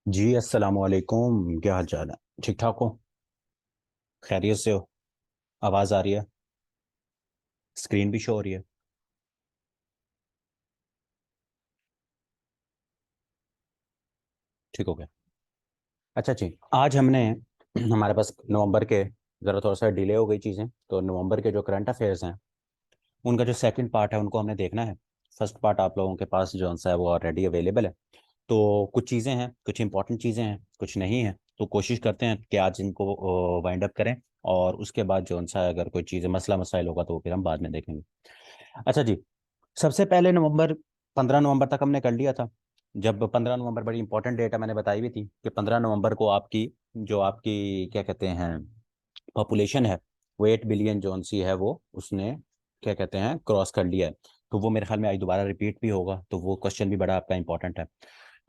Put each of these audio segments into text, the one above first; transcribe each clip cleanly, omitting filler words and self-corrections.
जी अस्सलाम वालेकुम। क्या हाल चाल है? ठीक ठाक हो? खैरियत से हो? आवाज़ आ रही है? स्क्रीन भी शो हो रही है? ठीक हो गया। अच्छा जी, आज हमने हमारे पास नवंबर के ज़रा थोड़ा सा डिले हो गई चीज़ें, तो नवंबर के जो करंट अफेयर्स हैं उनका जो सेकंड पार्ट है उनको हमने देखना है। फर्स्ट पार्ट आप लोगों के पास जो सा है वो ऑलरेडी अवेलेबल है। तो कुछ चीज़ें हैं, कुछ इंपॉर्टेंट चीज़ें हैं, कुछ नहीं है, तो कोशिश करते हैं कि आज इनको वाइंड अप करें। और उसके बाद जो सा है अगर कोई चीज़ें मसला मसाइल होगा तो वो फिर हम बाद में देखेंगे। अच्छा जी, सबसे पहले नवंबर 15 नवंबर तक हमने कर लिया था। जब 15 नवंबर बड़ी इंपॉर्टेंट डेट है, मैंने बताई भी थी कि 15 नवंबर को आपकी जो आपकी क्या कहते हैं पॉपुलेशन है वो 8 बिलियन जोन सी है वो उसने क्या कहते हैं क्रॉस कर लिया है। तो वो मेरे ख्याल में आज दोबारा रिपीट भी होगा, तो वो क्वेश्चन भी बड़ा आपका इंपॉर्टेंट है।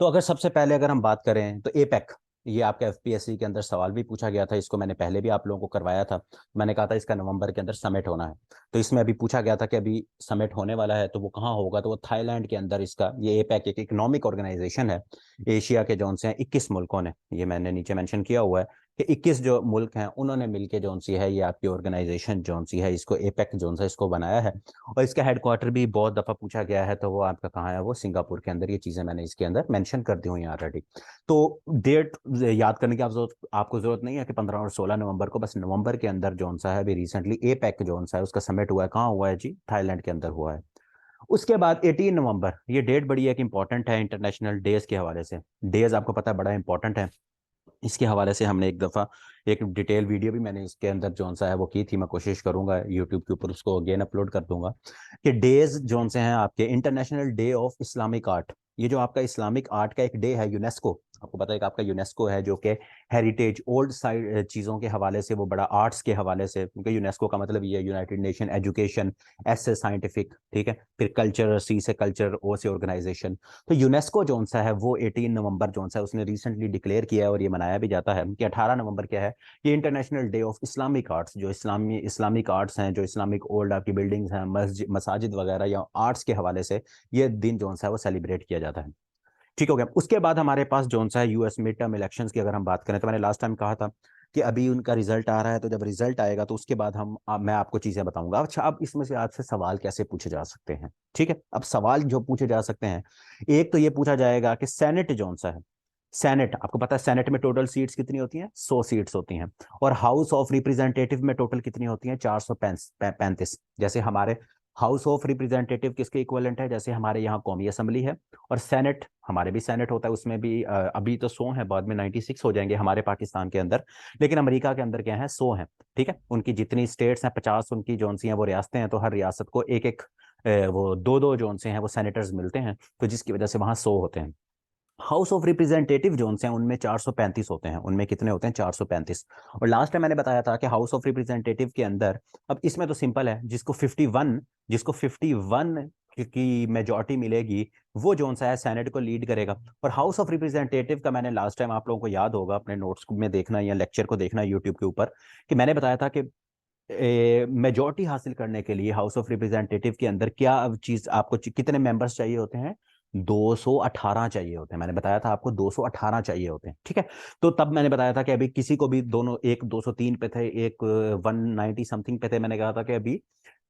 तो अगर सबसे पहले अगर हम बात करें तो एपेक, ये आपका एफपीएससी के अंदर सवाल भी पूछा गया था, इसको मैंने पहले भी आप लोगों को करवाया था। मैंने कहा था इसका नवंबर के अंदर समिट होना है। तो इसमें अभी पूछा गया था कि अभी समिट होने वाला है, तो वो कहाँ होगा? तो वो थाईलैंड के अंदर इसका ये एपेक एक इकोनॉमिक ऑर्गेनाइजेशन है। एशिया के जौन से हैं 21 मुल्कों ने, ये मैंने नीचे मेंशन किया हुआ है कि 21 जो मुल्क हैं उन्होंने मिलकर जौन सी है ये आपकी ऑर्गेनाइजेशन जौन सी है इसको एपेक जौन सा इसको बनाया है। और इसका हेडक्वार्टर भी बहुत दफ़ा पूछा गया है, तो वो आपका कहाँ है? वो सिंगापुर के अंदर। ये चीज़ें मैंने इसके अंदर मेंशन कर दी हुई ऑलरेडी। तो डेट याद करने की आपको जरूरत नहीं है कि 15 और 16 नवंबर को, बस नवंबर के अंदर जौन सा है अभी रिसेंटली एपेक जौन सा है उसका समिट हुआ है। कहाँ हुआ है जी? थाईलैंड के अंदर हुआ है। उसके बाद 18 नवंबर, ये डेट बड़ी एक इंपॉर्टेंट है इंटरनेशनल डेज के हवाले से। डेज आपको पता है बड़ा इंपॉर्टेंट है। इसके हवाले से हमने एक दफ़ा एक डिटेल वीडियो भी मैंने इसके अंदर जौन सा है वो की थी। मैं कोशिश करूंगा यूट्यूब के ऊपर उसको अगेन अपलोड कर दूंगा कि डेज जौन से हैं आपके international day of Islamic art. ये जो आपका इस्लामिक आर्ट का एक डे है, यूनेस्को आपको पता है कि आपका यूनेस्को है जो कि हेरिटेज ओल्ड साइड चीज़ों के हवाले से, वो बड़ा आर्ट्स के हवाले से, क्योंकि यूनेस्को का मतलब ये यूनाइटेड नेशन एजुकेशन, एस से साइंटिफिक, ठीक है, फिर कल्चर, सी से कल्चर, ओ से ऑर्गेनाइजेशन। तो यूनेस्को जोन सा है वो 18 नवंबर जोन सा है उसने रिसेंटली डिक्लेयर किया है, और ये मनाया भी जाता है कि 18 नवंबर क्या है? ये international day of Islamic arts. जो इस्लामिक आर्ट्स हैं, जो इस्लामिक ओल्ड आपकी बिल्डिंग्स हैं, मस्जिद मसाजिद वगैरह या आर्ट्स के हवाले से ये दिन जोन सा है वो सेलिब्रेट किया जाता है। ठीक हो गया। उसके बाद हमारे पास जोन सा है यूएस मिड टर्म इलेक्शंस की अगर हम बात करें, तो मैंने लास्ट टाइम कहा था कि अभी उनका रिजल्ट आ रहा है, तो जब रिजल्ट आएगा तो उसके बाद मैं आपको चीजें बताऊंगा। अच्छा, अब इसमें से आपसे सवाल कैसे पूछे जा सकते हैं? ठीक है, अब सवाल जो पूछे जा सकते हैं, एक तो ये पूछा जाएगा कि सेनेट जौन सा है, सेनेट आपको पता है सेनेट में टोटल सीट्स कितनी होती हैं? 100 सीट्स होती हैं। और हाउस ऑफ रिप्रेजेंटेटिव में टोटल कितनी होती हैं? 435। जैसे हमारे हाउस ऑफ रिप्रेजेंटेटिव किसके इक्वलेंट है? जैसे हमारे यहाँ कौमी असम्बली है, और सेनेट हमारे भी सेनेट होता है, उसमें भी अभी तो 100 है, बाद में 96 हो जाएंगे हमारे पाकिस्तान के अंदर। लेकिन अमेरिका के अंदर क्या है? 100 है। ठीक है, उनकी जितनी स्टेट्स हैं 50 उनकी जोन सी हैं वो रियासतें हैं, तो हर रियासत को एक एक वो दो दो जोन से हैं वो सेनेटर्स मिलते हैं, तो जिसकी वजह से वहाँ 100 होते हैं। हाउस ऑफ रिप्रेजेंटेटिव जोन हैं उनमें 435 होते हैं। उनमें कितने होते हैं? 435। और लास्ट टाइम मैंने बताया था कि हाउस ऑफ रिप्रेजेंटेटिव के अंदर, अब इसमें तो सिंपल है, जिसको 51 की मेजोरिटी मिलेगी वो जोन सा है सेनेट को लीड करेगा। और हाउस ऑफ रिप्रेजेंटेटिव का मैंने लास्ट टाइम, आप लोगों को याद होगा, अपने नोट्स में देखना या लेक्चर को देखना यूट्यूब के ऊपर, कि मैंने बताया था कि मेजोरिटी हासिल करने के लिए हाउस ऑफ रिप्रेजेंटेटिव के अंदर क्या चीज आपको कितने मेंबर्स चाहिए होते हैं? 218 चाहिए होते हैं। मैंने बताया था आपको 218 चाहिए होते हैं। ठीक है, तो तब मैंने बताया था कि अभी किसी को भी दोनों, एक 203 पे थे, एक 190 समथिंग पे थे, मैंने कहा था कि अभी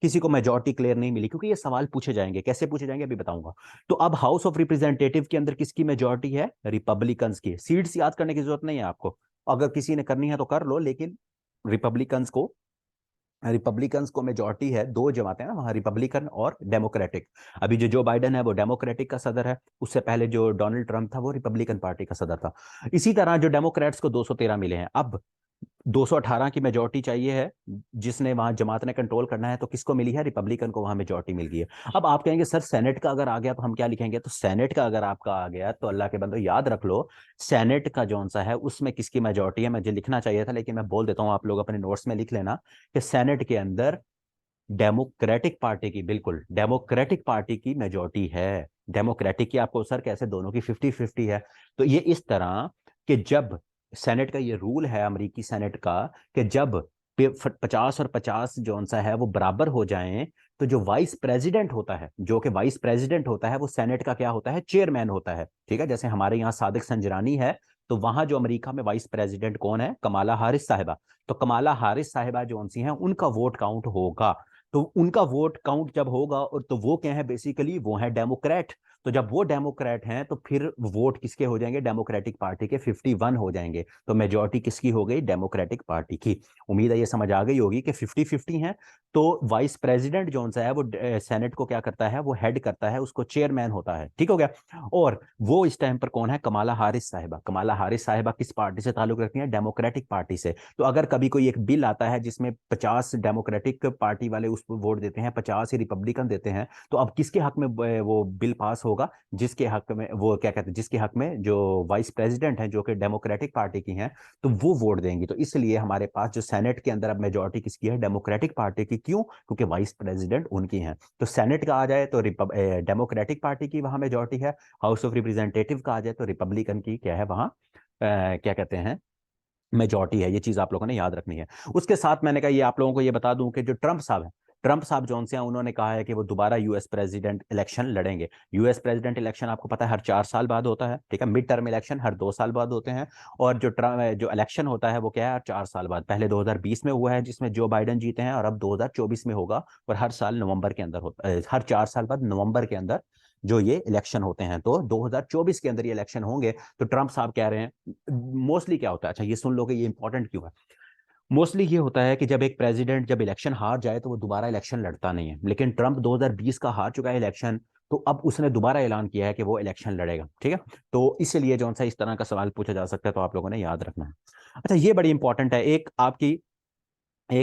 किसी को मेजोरिटी क्लियर नहीं मिली, क्योंकि ये सवाल पूछे जाएंगे। कैसे पूछे जाएंगे अभी बताऊंगा। तो अब हाउस ऑफ रिप्रेजेंटेटिव के अंदर किसकी मेजोरिटी है? रिपब्लिकन्स की। सीट्स याद करने की जरूरत नहीं है आपको, अगर किसी ने करनी है तो कर लो, लेकिन रिपब्लिकन्स को रिपब्लिकन्स को मेजोरिटी है। दो जमातें हैं ना वहाँ, रिपब्लिकन और डेमोक्रेटिक। अभी जो बाइडेन है वो डेमोक्रेटिक का सदर है, उससे पहले जो डोनाल्ड ट्रंप था वो रिपब्लिकन पार्टी का सदर था। इसी तरह जो डेमोक्रेट्स को 213 मिले हैं, अब 218 की मेजोरिटी चाहिए है, जिसने वहां जमात ने कंट्रोल करना है, तो किसको मिली है? रिपब्लिकन को वहां मेजोरिटी मिल गई है। अब आप कहेंगे सर सेनेट का अगर आ गया तो हम क्या लिखेंगे? तो सेनेट का अगर आपका आ गया तो अल्लाह के बंदो याद रख लो, सेनेट का जौन सा है उसमें किसकी मेजोरिटी है? मुझे लिखना चाहिए था लेकिन मैं बोल देता हूं, आप लोग अपने नोट्स में लिख लेना कि सेनेट के अंदर डेमोक्रेटिक पार्टी की, बिल्कुल डेमोक्रेटिक पार्टी की मेजोरिटी है। डेमोक्रेटिक की आपको सर कैसे? दोनों की 50-50 है। तो ये इस तरह कि जब सेनेट का ये रूल है, अमेरिकी सेनेट का, कि जब 50 और 50 जौन सा है वो बराबर हो जाएं, तो जो वाइस प्रेसिडेंट होता है, जो कि वाइस प्रेसिडेंट होता है, वो सेनेट का क्या होता है? चेयरमैन होता है। ठीक है, जैसे हमारे यहाँ सादिक संजरानी है, तो वहां जो अमेरिका में वाइस प्रेसिडेंट कौन है, कमाला हारिस साहिबा। तो कमाला हारिस साहिबा जो सी हैं उनका वोट काउंट होगा। तो उनका वोट काउंट जब होगा, और तो वो क्या है बेसिकली, वो है डेमोक्रेट। तो जब वो डेमोक्रेट हैं तो फिर वोट किसके हो जाएंगे, डेमोक्रेटिक पार्टी के 51 हो जाएंगे। तो मेजोरिटी किसकी हो गई, डेमोक्रेटिक पार्टी की। उम्मीद है ये समझ आ गई होगी कि 50-50 है। तो वाइस प्रेसिडेंट जो सा है वो सेनेट को क्या करता है, वो हेड करता है, उसको चेयरमैन होता है, ठीक हो गया। और वो इस टाइम पर कौन है, कमाला हारिस साहिबा। कमाला हारिस साहिबा किस पार्टी से ताल्लुक रखती है, डेमोक्रेटिक पार्टी से। तो अगर कभी कोई एक बिल आता है जिसमें 50 डेमोक्रेटिक पार्टी वाले उस पर वोट देते हैं, 50 ही रिपब्लिकन देते हैं, तो अब किसके हक में वो बिल पास होगा, जिसके हक में, वो क्या कहते हैं, जिसके हक में जो वाइस प्रेसिडेंट हैं जो कि डेमोक्रेटिक पार्टी की हैं, तो वो वोट देंगी। तो इसलिए हमारे पास जो सेनेट के अंदर अब मेजोरिटी किसकी है, डेमोक्रेटिक पार्टी की। क्यों, क्योंकि वाइस प्रेसिडेंट उनकी हैं। तो सेनेट का आ जाए तो डेमोक्रेटिक पार्टी की वहां मेजोरिटी है। हाउस ऑफ रिप्रेजेंटेटिव का आ जाए तो रिपब्लिकन की क्या है वहां, क्या कहते हैं, मेजॉरिटी है। ये चीज आप लोगों ने याद रखनी है। उसके साथ मैंने कहा ये आप लोगों को ये बता दूं कि जो ट्रंप साहब हैं, ट्रंप साहब जॉन से हैं, उन्होंने कहा है कि वो दोबारा यूएस प्रेसिडेंट इलेक्शन लड़ेंगे। यूएस प्रेसिडेंट इलेक्शन आपको पता है हर 4 साल बाद होता है, ठीक है। मिड टर्म इलेक्शन हर 2 साल बाद होते हैं। और जो इलेक्शन होता है वो क्या है, हर 4 साल बाद। पहले 2020 में हुआ है जिसमें जो बाइडेन जीते हैं, और अब 2024 में होगा। और हर साल नवंबर के अंदर होता है, हर 4 साल बाद नवंबर के अंदर जो ये इलेक्शन होते हैं। तो 2024 के अंदर ये इलेक्शन होंगे। तो ट्रंप साहब कह रहे हैं, मोस्टली क्या होता है, अच्छा ये सुन लो कि ये इंपॉर्टेंट क्यों है। मोस्टली ये होता है कि जब एक प्रेसिडेंट जब इलेक्शन हार जाए तो वो दोबारा इलेक्शन लड़ता नहीं है। लेकिन ट्रंप 2020 का हार चुका है इलेक्शन, तो अब उसने दोबारा ऐलान किया है कि वो इलेक्शन लड़ेगा, ठीक है। तो इसलिए जो सा इस तरह का सवाल पूछा जा सकता है, तो आप लोगों ने याद रखना है। अच्छा ये बड़ी इंपॉर्टेंट है। एक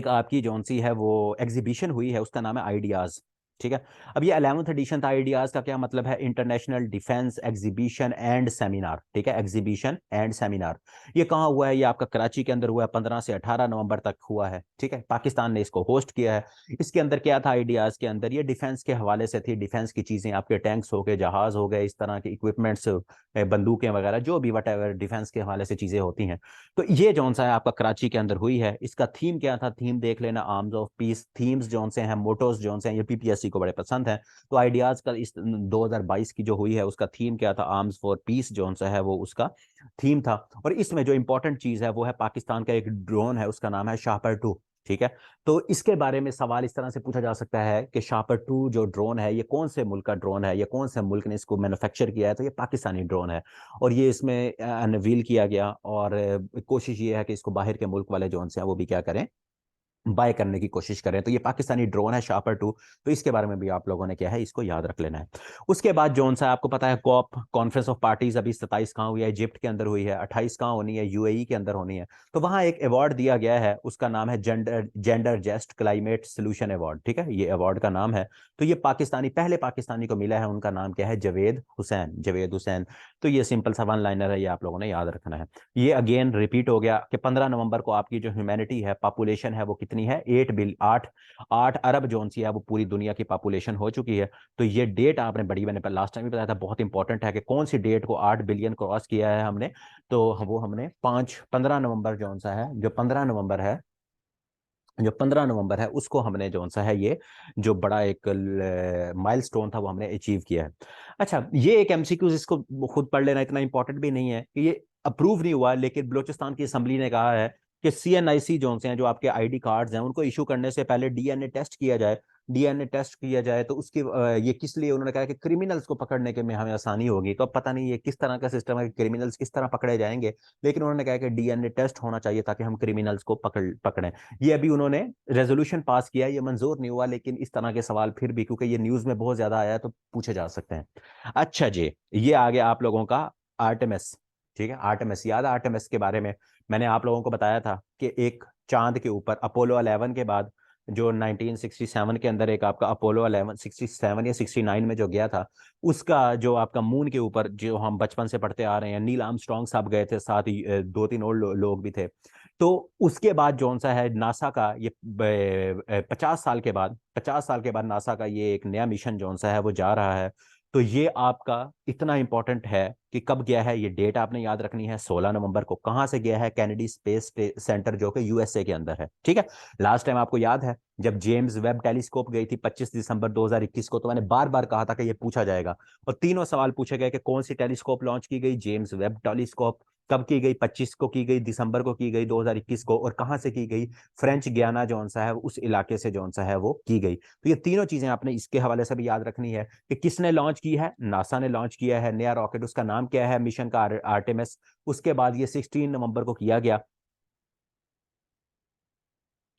आपकी जौन सी है वो एग्जीबिशन हुई है, उसका नाम है आइडियाज, ठीक है। अब ये 11th एडिशन था। आइडियाज का क्या मतलब है, international defence exhibition and seminar, ठीक है, एग्जीबिशन एंड सेमिनार। ये कहाँ हुआ है, ये आपका कराची के अंदर हुआ है, 15 से 18 नवंबर तक हुआ है, ठीक है। पाकिस्तान ने इसको होस्ट किया है। इसके अंदर क्या था, आइडियाज के अंदर ये डिफेंस के हवाले से थी। डिफेंस की चीजें, आपके टैंक्स हो गए, जहाज हो गए, इस तरह के इक्विपमेंट्स, बंदूकें वगैरह, जो भी वट एवर डिफेंस के हवाले से चीजें होती हैं। तो ये जौन सा है आपका कराची के अंदर हुई है। इसका थीम क्या था, थीम देख लेना, आर्म्स ऑफ पीस। थीम्स जौन से हैं, मोटोस जौन से हैं, ये पीपीएससी को बड़े पसंद हैं। तो आइडियाज का इस 2022 की जो हुई है उसका थीम क्या था, आर्म्स फॉर पीस जौन सा है वो उसका थीम था। और इसमें जो इंपॉर्टेंट चीज है वो है पाकिस्तान का एक ड्रोन है, उसका नाम है शापर 2, ठीक है। तो इसके बारे में सवाल इस तरह से पूछा जा सकता है कि शापर 2 जो ड्रोन है ये कौन से मुल्क का ड्रोन है, ये कौन से मुल्क ने इसको मैन्युफैक्चर किया है, तो ये पाकिस्तानी ड्रोन है। और ये इसमें अनवील किया गया। और कोशिश ये है कि इसको बाहर के मुल्क वाले जो हैं वो भी क्या करें, बाय करने की कोशिश करें। तो ये पाकिस्तानी ड्रोन है शापर 2। तो इसके बारे में भी आप लोगों ने क्या है, इसको याद रख लेना है। उसके बाद जोन सा आपको पता है, कॉप कॉन्फ्रेंस ऑफ पार्टीज अभी 27 कहाँ हुई है, इजिप्ट के अंदर हुई है। 28 कहाँ होनी है, यूएई के अंदर होनी है। तो वहां एक अवार्ड दिया गया है, उसका नाम है gender just climate solution award, ठीक है, ये अवार्ड का नाम है। तो ये पहले पाकिस्तानी को मिला है, उनका नाम क्या है, जवेद हुसैन। तो ये सिंपल सा वन लाइनर है, ये आप लोगों ने याद रखना है। ये अगेन रिपीट हो गया कि 15 नवंबर को आपकी जो ह्यूमैनिटी है, पॉपुलेशन है, वो कितनी है, 8 अरब जोन सी है, वो पूरी दुनिया की पॉपुलेशन हो चुकी है। तो ये डेट आपने बड़ी, मैंने लास्ट टाइम भी बताया था, बहुत इंपॉर्टेंट है कि कौन सी डेट को 8 बिलियन क्रॉस किया है हमने। तो वो हमने 15 नवंबर जोन सा है, जो 15 नवंबर है उसको हमने जो सा है ये जो बड़ा एक माइलस्टोन था वो हमने अचीव किया है। अच्छा ये एक एमसीक्यूज, इसको खुद पढ़ लेना, इतना इंपॉर्टेंट भी नहीं है कि ये अप्रूव नहीं हुआ, लेकिन बलूचिस्तान की असेंबली ने कहा है कि सीएनआईसी जो से हैं, जो आपके आईडी कार्ड्स हैं, उनको इशू करने से पहले डीएनए टेस्ट किया जाए। डीएनए टेस्ट किया जाए तो उसकी ये किस लिए, उन्होंने कहा कि क्रिमिनल्स को पकड़ने के में हमें आसानी होगी। तो अब पता नहीं ये किस तरह का सिस्टम है कि क्रिमिनल्स किस तरह पकड़े जाएंगे, लेकिन उन्होंने कहा कि डीएनए टेस्ट होना चाहिए ताकि हम क्रिमिनल्स को पकड़ें। ये अभी उन्होंने रेजोल्यूशन पास किया, ये मंजूर नहीं हुआ, लेकिन इस तरह के सवाल फिर भी, क्योंकि ये न्यूज में बहुत ज्यादा आया है, तो पूछे जा सकते हैं। अच्छा जी, ये आ गया आप लोगों का आर्टेमिस, ठीक है। आर्टेमिस याद है, आर्टेमिस के बारे में मैंने आप लोगों को बताया था कि एक चांद के ऊपर अपोलो 11 के बाद जो 1967 के अंदर एक आपका अपोलो 11, 67 या 69 में जो गया था, उसका जो आपका मून के ऊपर जो हम बचपन से पढ़ते आ रहे हैं, नील आर्मस्ट्रॉन्ग साहब गए थे, साथ ही 2-3 और लोग भी थे। तो उसके बाद जौन सा है नासा का ये 50 साल के बाद नासा का ये एक नया मिशन जौन सा है वो जा रहा है। तो ये आपका इतना इंपॉर्टेंट है कि कब गया है, ये डेट आपने याद रखनी है, 16 नवंबर को। कहां से गया है, कैनेडी स्पेस सेंटर जो कि यूएसए के अंदर है, ठीक है। लास्ट टाइम आपको याद है जब जेम्स वेब टेलीस्कोप गई थी 25 दिसंबर 2021 को, तो मैंने बार बार कहा था कि ये पूछा जाएगा। और तीनों सवाल पूछे गए कि कौन सी टेलीस्कोप लॉन्च की गई, जेम्स वेब टेलीस्कोप, कब की गई? 25 को की गई, दिसंबर को की गई 2021 को। और कहाँ से की गई? फ्रेंच गियाना जौन सा है उस इलाके से जौन सा है वो की गई। तो ये तीनों चीजें आपने इसके हवाले से भी याद रखनी है कि किसने लॉन्च की है। नासा ने लॉन्च किया है नया रॉकेट, उसका नाम क्या है? मिशन का आर्टेमिस। उसके बाद ये 16 नवंबर को किया गया।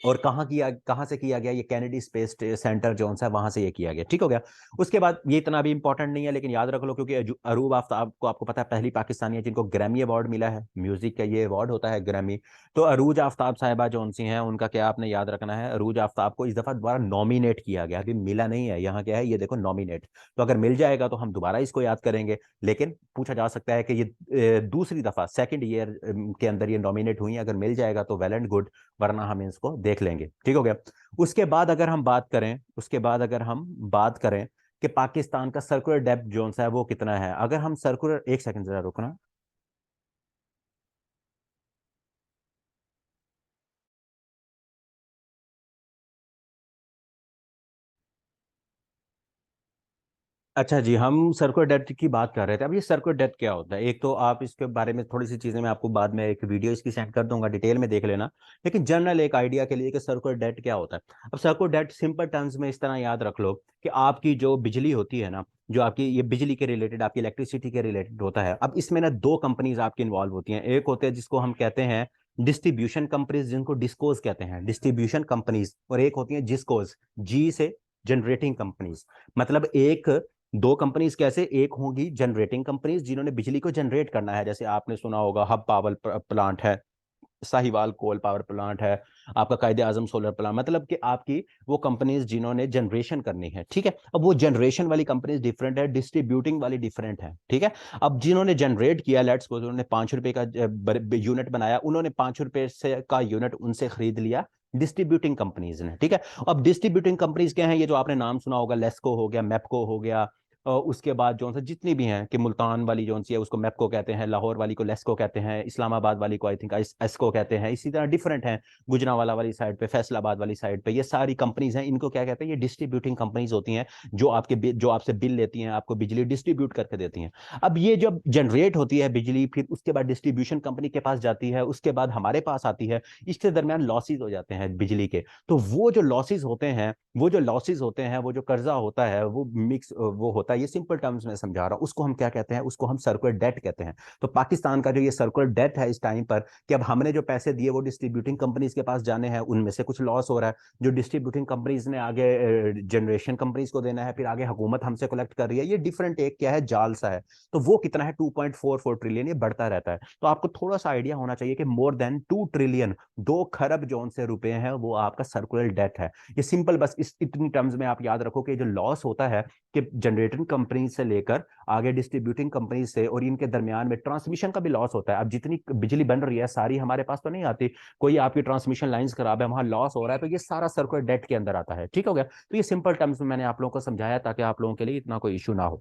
और कहाँ से किया गया? ये कैनेडी स्पेस सेंटर जोन सा है, वहां से ये किया गया। ठीक हो गया। उसके बाद ये इतना भी इंपॉर्टेंट नहीं है, लेकिन याद रख लो, क्योंकि अरूब आफ्ताब को आपको पता है पहली पाकिस्तानी है जिनको ग्रैमी अवार्ड मिला है। म्यूजिक का ये अवार्ड होता है ग्रैमी। तो अरूज आफ्ताब साहिबा जोन सी हैं, उनका क्या आपने याद रखना है? अरूज आफ्ताब को इस दफा दोबारा नॉमिनेट किया गया, अभी मिला नहीं है। यहाँ क्या है, ये देखो नॉमिनेट। तो अगर मिल जाएगा तो हम दोबारा इसको याद करेंगे। लेकिन पूछा जा सकता है कि ये दूसरी दफा सेकंड ईयर के अंदर ये नॉमिनेट हुई है। अगर मिल जाएगा तो वेल एंड गुड, वरना हम इसको देख लेंगे। ठीक हो गया। उसके बाद अगर हम बात करें कि पाकिस्तान का सर्कुलर डेप्थ जोन सा है वो कितना है। अगर हम सर्कुलर, एक सेकंड जरा रुकना। अच्छा जी, हम सर्कुलर डेप्थ की बात कर रहे थे। अब ये सर्कुलर डेप्थ क्या होता है? एक तो आप इसके बारे में थोड़ी सी चीजें मैं आपको बाद में एक वीडियो इसकी सेंड कर दूंगा, डिटेल में देख लेना। लेकिन जनरल एक आइडिया के लिए कि सर्कुलर डेप्थ क्या होता है। अब सर्कुलर डेप्थ सिंपल टर्म्स में इस तरह याद रख लो कि आपकी जो बिजली होती है ना, जो आपकी ये बिजली के रिलेटेड, आपकी इलेक्ट्रिसिटी के रिलेटेड होता है। अब इसमें ना दो कंपनीज आपकी इन्वॉल्व होती हैं। एक होते हैं जिसको हम कहते हैं डिस्ट्रीब्यूशन कंपनीज, जिनको डिस्कोज कहते हैं, डिस्ट्रीब्यूशन कंपनीज। और एक होती हैं जिसकोज, जी से जनरेटिंग कंपनीज। मतलब एक दो कंपनीज कैसे? एक होंगी जनरेटिंग कंपनीज जिन्होंने बिजली को जनरेट करना है, जैसे आपने सुना होगा हब पावर प्लांट है, साहिवाल कोल पावर प्लांट है, आपका कायदे आजम सोलर प्लांट। मतलब कि आपकी वो कंपनीज जिन्होंने जनरेशन करनी है। ठीक है। अब वो जनरेशन वाली कंपनीज डिफरेंट है, डिस्ट्रीब्यूटिंग वाली डिफरेंट है। ठीक है। अब जिन्होंने जनरेट किया, लेट्स सपोज उन्होंने 5 रुपए का यूनिट बनाया, उन्होंने 5 रुपए से का यूनिट उनसे खरीद लिया डिस्ट्रीब्यूटिंग कंपनीज ने। ठीक है। अब डिस्ट्रीब्यूटिंग कंपनीज क्या है? ये जो आपने नाम सुना होगा, लेस्को हो गया, मैपको हो गया, उसके बाद जो सा जितनी भी हैं, कि मुल्तान वाली जो सी है उसको मैपको कहते हैं, लाहौर वाली को लेस्को कहते हैं, इस्लामाबाद वाली को आई थिंक एस्को कहते हैं। इसी तरह डिफरेंट हैं, गुजरांवाला वाली साइड पे, फैसलाबाद वाली साइड पे, ये सारी कंपनीज हैं। इनको क्या कहते हैं? ये डिस्ट्रीब्यूटिंग कंपनीज होती हैं, जो आपसे बिल लेती हैं, आपको बिजली डिस्ट्रीब्यूट करके देती हैं। अब ये जब जनरेट होती है बिजली, फिर उसके बाद डिस्ट्रीब्यूशन कंपनी के पास जाती है, उसके बाद हमारे पास आती है। इसके दरमियान लॉसेज हो जाते हैं बिजली के। तो वो जो कर्जा होता है, वो मिक्स वो होता है। ये सिंपल टर्म्स में समझा रहा हूँ। उसको हम क्या कहते हैं? उसको हम सर्कुलर डेट कहते हैं। तो पाकिस्तान का जो ये सर्कुलर डेट है इस टाइम पर, कि अब हमने जो पैसे दिए वो डिस्ट्रीब्यूटिंग कंपनीज के पास जाने हैं, उनमें से कुछ लॉस हो रहा है, जो डिस्ट्रीब्यूटिंग कंपनीज ने आगे जनरेशन कंपनीज को देना है, फिर आगे हुकूमत हमसे कलेक्ट कर रही है। ये डिफरेंट एक क्या है, जाल सा है। तो वो कितना है? 2.44 ट्रिलियन। ये बढ़ता रहता है। तो आपको थोड़ा सा आइडिया होना चाहिए कि मोर देन 2 ट्रिलियन, 2 खरब जोन से रुपए हैं, वो आपका सर्कुलर डेट है। ये सिंपल, बस इस इतनी टर्म्स में आप याद रखो कि जो लॉस होता है कि जनरेटिंग कंपनी से लेकर आगे डिस्ट्रीब्यूटिंग कंपनी से, और इनके दरमियान में ट्रांसमिशन का भी लॉस होता है। अब जितनी बिजली बन रही है सारी हमारे पास तो नहीं आती, कोई आपकी ट्रांसमिशन लाइंस खराब है, वहां लॉस हो रहा है, तो ये सारा सर्कुलर डेट के अंदर आता है। ठीक हो गया। तो ये सिंपल टर्म्स में मैंने आप लोगों को समझाया ताकि आप लोगों के लिए इतना कोई इशू ना हो।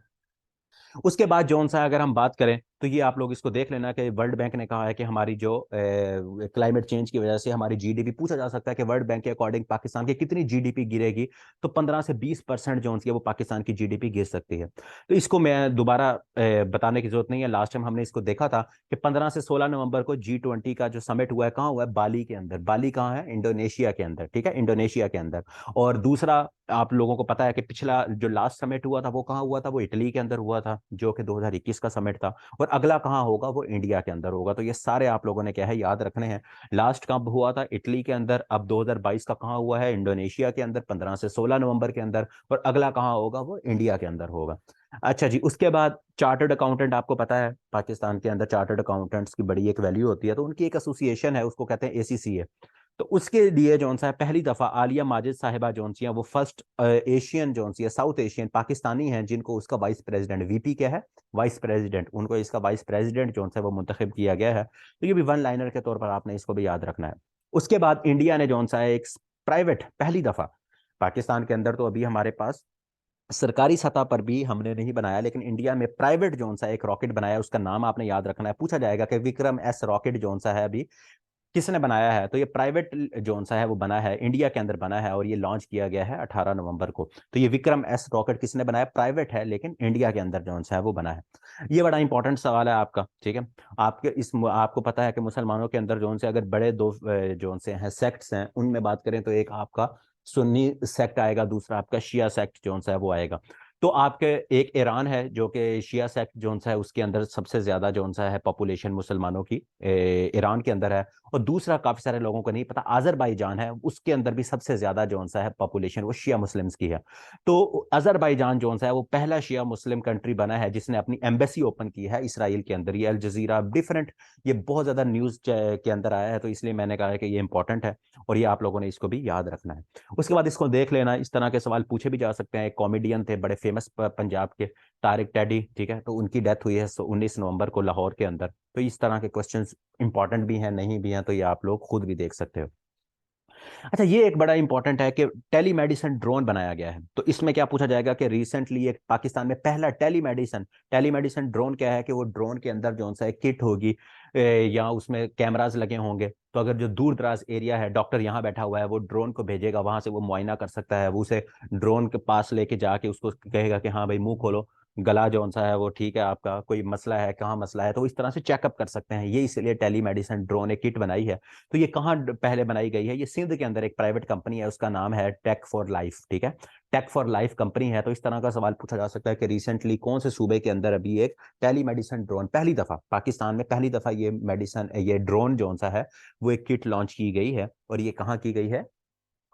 उसके बाद जौन सा अगर हम बात करें, तो ये आप लोग इसको देख लेना कि वर्ल्ड बैंक ने कहा है कि हमारी जो क्लाइमेट चेंज की वजह से हमारी जीडीपी, पूछा जा सकता है कि वर्ल्ड बैंक के अकॉर्डिंग पाकिस्तान की कितनी जीडीपी गिरेगी। तो 15 से 20% जो है वो पाकिस्तान की जीडीपी गिर सकती है। तो इसको मैं दोबारा बताने की जरूरत नहीं है। लास्ट टाइम हमने इसको देखा था कि 15 से 16 नवंबर को G20 का जो समिट हुआ है, कहाँ हुआ है? बाली के अंदर। बाली कहाँ है? इंडोनेशिया के अंदर। ठीक है, इंडोनेशिया के अंदर। और दूसरा, आप लोगों को पता है कि पिछला जो लास्ट समिट हुआ था वो कहाँ हुआ था? वो इटली के अंदर हुआ था, जो कि 2021 का समिट था। और अगला कहाँ होगा? वो इंडिया के अंदर होगा। तो ये सारे आप लोगों ने क्या है, याद रखने हैं। लास्ट कब हुआ था? इटली के अंदर। अब 2022 का कहाँ हुआ है? इंडोनेशिया के अंदर, 15 से 16 नवंबर के अंदर। और अगला कहाँ होगा? वो इंडिया के अंदर होगा। अच्छा जी, उसके बाद चार्टर्ड अकाउंटेंट, आपको पता है पाकिस्तान के अंदर चार्टर्ड अकाउंटेंट्स की बड़ी एक वैल्यू होती है। तो उनकी एक एसोसिएशन है, उसको कहते हैं ACCA। तो उसके लिए जौन सा है, पहली दफा आलिया माजिद साहिबा जौन सी है, वो फर्स्ट एशियन जौन सी है, साउथ एशियन पाकिस्तानी है, जिनको उसका वाइस प्रेसिडेंट, VP क्या है? Vice president. उनको इसका वाइस प्रेसिडेंट जौन सा है वो मुंतखब किया गया है। तो ये भी वन लाइनर के तौर पर आपने इसको भी याद रखना है। उसके बाद इंडिया ने जौन सा है एक प्राइवेट, पहली दफा पाकिस्तान के अंदर, तो अभी हमारे पास सरकारी सतह पर भी हमने नहीं बनाया, लेकिन इंडिया में प्राइवेट जोन सा एक रॉकेट बनाया। उसका नाम आपने याद रखना है। पूछा जाएगा कि विक्रम S रॉकेट जोन सा है अभी किसने बनाया है? तो ये प्राइवेट जोन सा है वो बना है, इंडिया के अंदर बना है और ये लॉन्च किया गया है 18 नवंबर को। तो ये विक्रम एस रॉकेट किसने बनाया? प्राइवेट है लेकिन इंडिया के अंदर जोन सा है वो बना है। ये बड़ा इंपॉर्टेंट सवाल है आपका, ठीक है। आपको पता है कि मुसलमानों के अंदर जोन से अगर बड़े दो जोन से हैं, सेक्ट्स हैं, उनमें बात करें तो एक आपका सुन्नी सेक्ट आएगा, दूसरा आपका शिया सेक्ट जोन सा है वो आएगा। तो आपके एक ईरान है जो कि शिया सेक्ट जोन सा है, उसके अंदर सबसे ज्यादा जोन सा है पॉपुलेशन मुसलमानों की ईरान के अंदर है। और दूसरा काफी सारे लोगों को नहीं पता, अजरबैजान है, उसके अंदर भी सबसे ज्यादा जोन सा है पॉपुलेशन वो शिया मुस्लिम्स की है। तो अजरबैजान जोन सा है वो पहला शिया मुस्लिम कंट्री बना है जिसने अपनी एम्बेसी ओपन की है इसराइल के अंदर। ये अल जजीरा डिफरेंट, ये बहुत ज्यादा न्यूज के अंदर आया है, तो इसलिए मैंने कहा है कि ये इंपॉर्टेंट है और ये आप लोगों ने इसको भी याद रखना है। उसके बाद इसको देख लेना, इस तरह के सवाल पूछे भी जा सकते हैं। एक कॉमेडियन थे बड़े फेमस पंजाब के, तारिक टैडी, ठीक है, तो उनकी डेथ हुई है 19 नवंबर को लाहौर के अंदर। तो इस तरह के क्वेश्चंस इंपॉर्टेंट भी हैं, नहीं भी हैं, तो ये आप लोग खुद भी देख सकते हो। अच्छा, ये एक बड़ा इंपॉर्टेंट है कि टेलीमेडिसिन ड्रोन बनाया गया है। तो इसमें क्या पूछा जाएगा कि रिसेंटली एक पाकिस्तान में पहला टेलीमेडिसिन टेलीमेडिसिन ड्रोन क्या है कि वो ड्रोन के अंदर जो सा एक किट होगी, या उसमें कैमराज लगे होंगे। तो अगर जो दूर दराज एरिया है, डॉक्टर यहाँ बैठा हुआ है, वो ड्रोन को भेजेगा, वहां से वो मुआयना कर सकता है, वो उसे ड्रोन के पास लेके जाके उसको कहेगा कि हाँ भाई मुंह खोलो, गला जौन सा है वो ठीक है, आपका कोई मसला है, कहाँ मसला है, तो इस तरह से चेकअप कर सकते हैं। ये इसलिए टेलीमेडिसिन ड्रोन एक किट बनाई है। तो ये कहाँ पहले बनाई गई है? ये सिंध के अंदर एक प्राइवेट कंपनी है, उसका नाम है टेक फॉर लाइफ, ठीक है। टेक फॉर लाइफ कंपनी है। तो इस तरह का सवाल पूछा जा सकता है कि रिसेंटली कौन से सूबे के अंदर अभी एक टेलीमेडिसिन ड्रोन, पहली दफा पाकिस्तान में पहली दफा ये ड्रोन जो सा है वो एक किट लॉन्च की गई है। और ये कहाँ की गई है?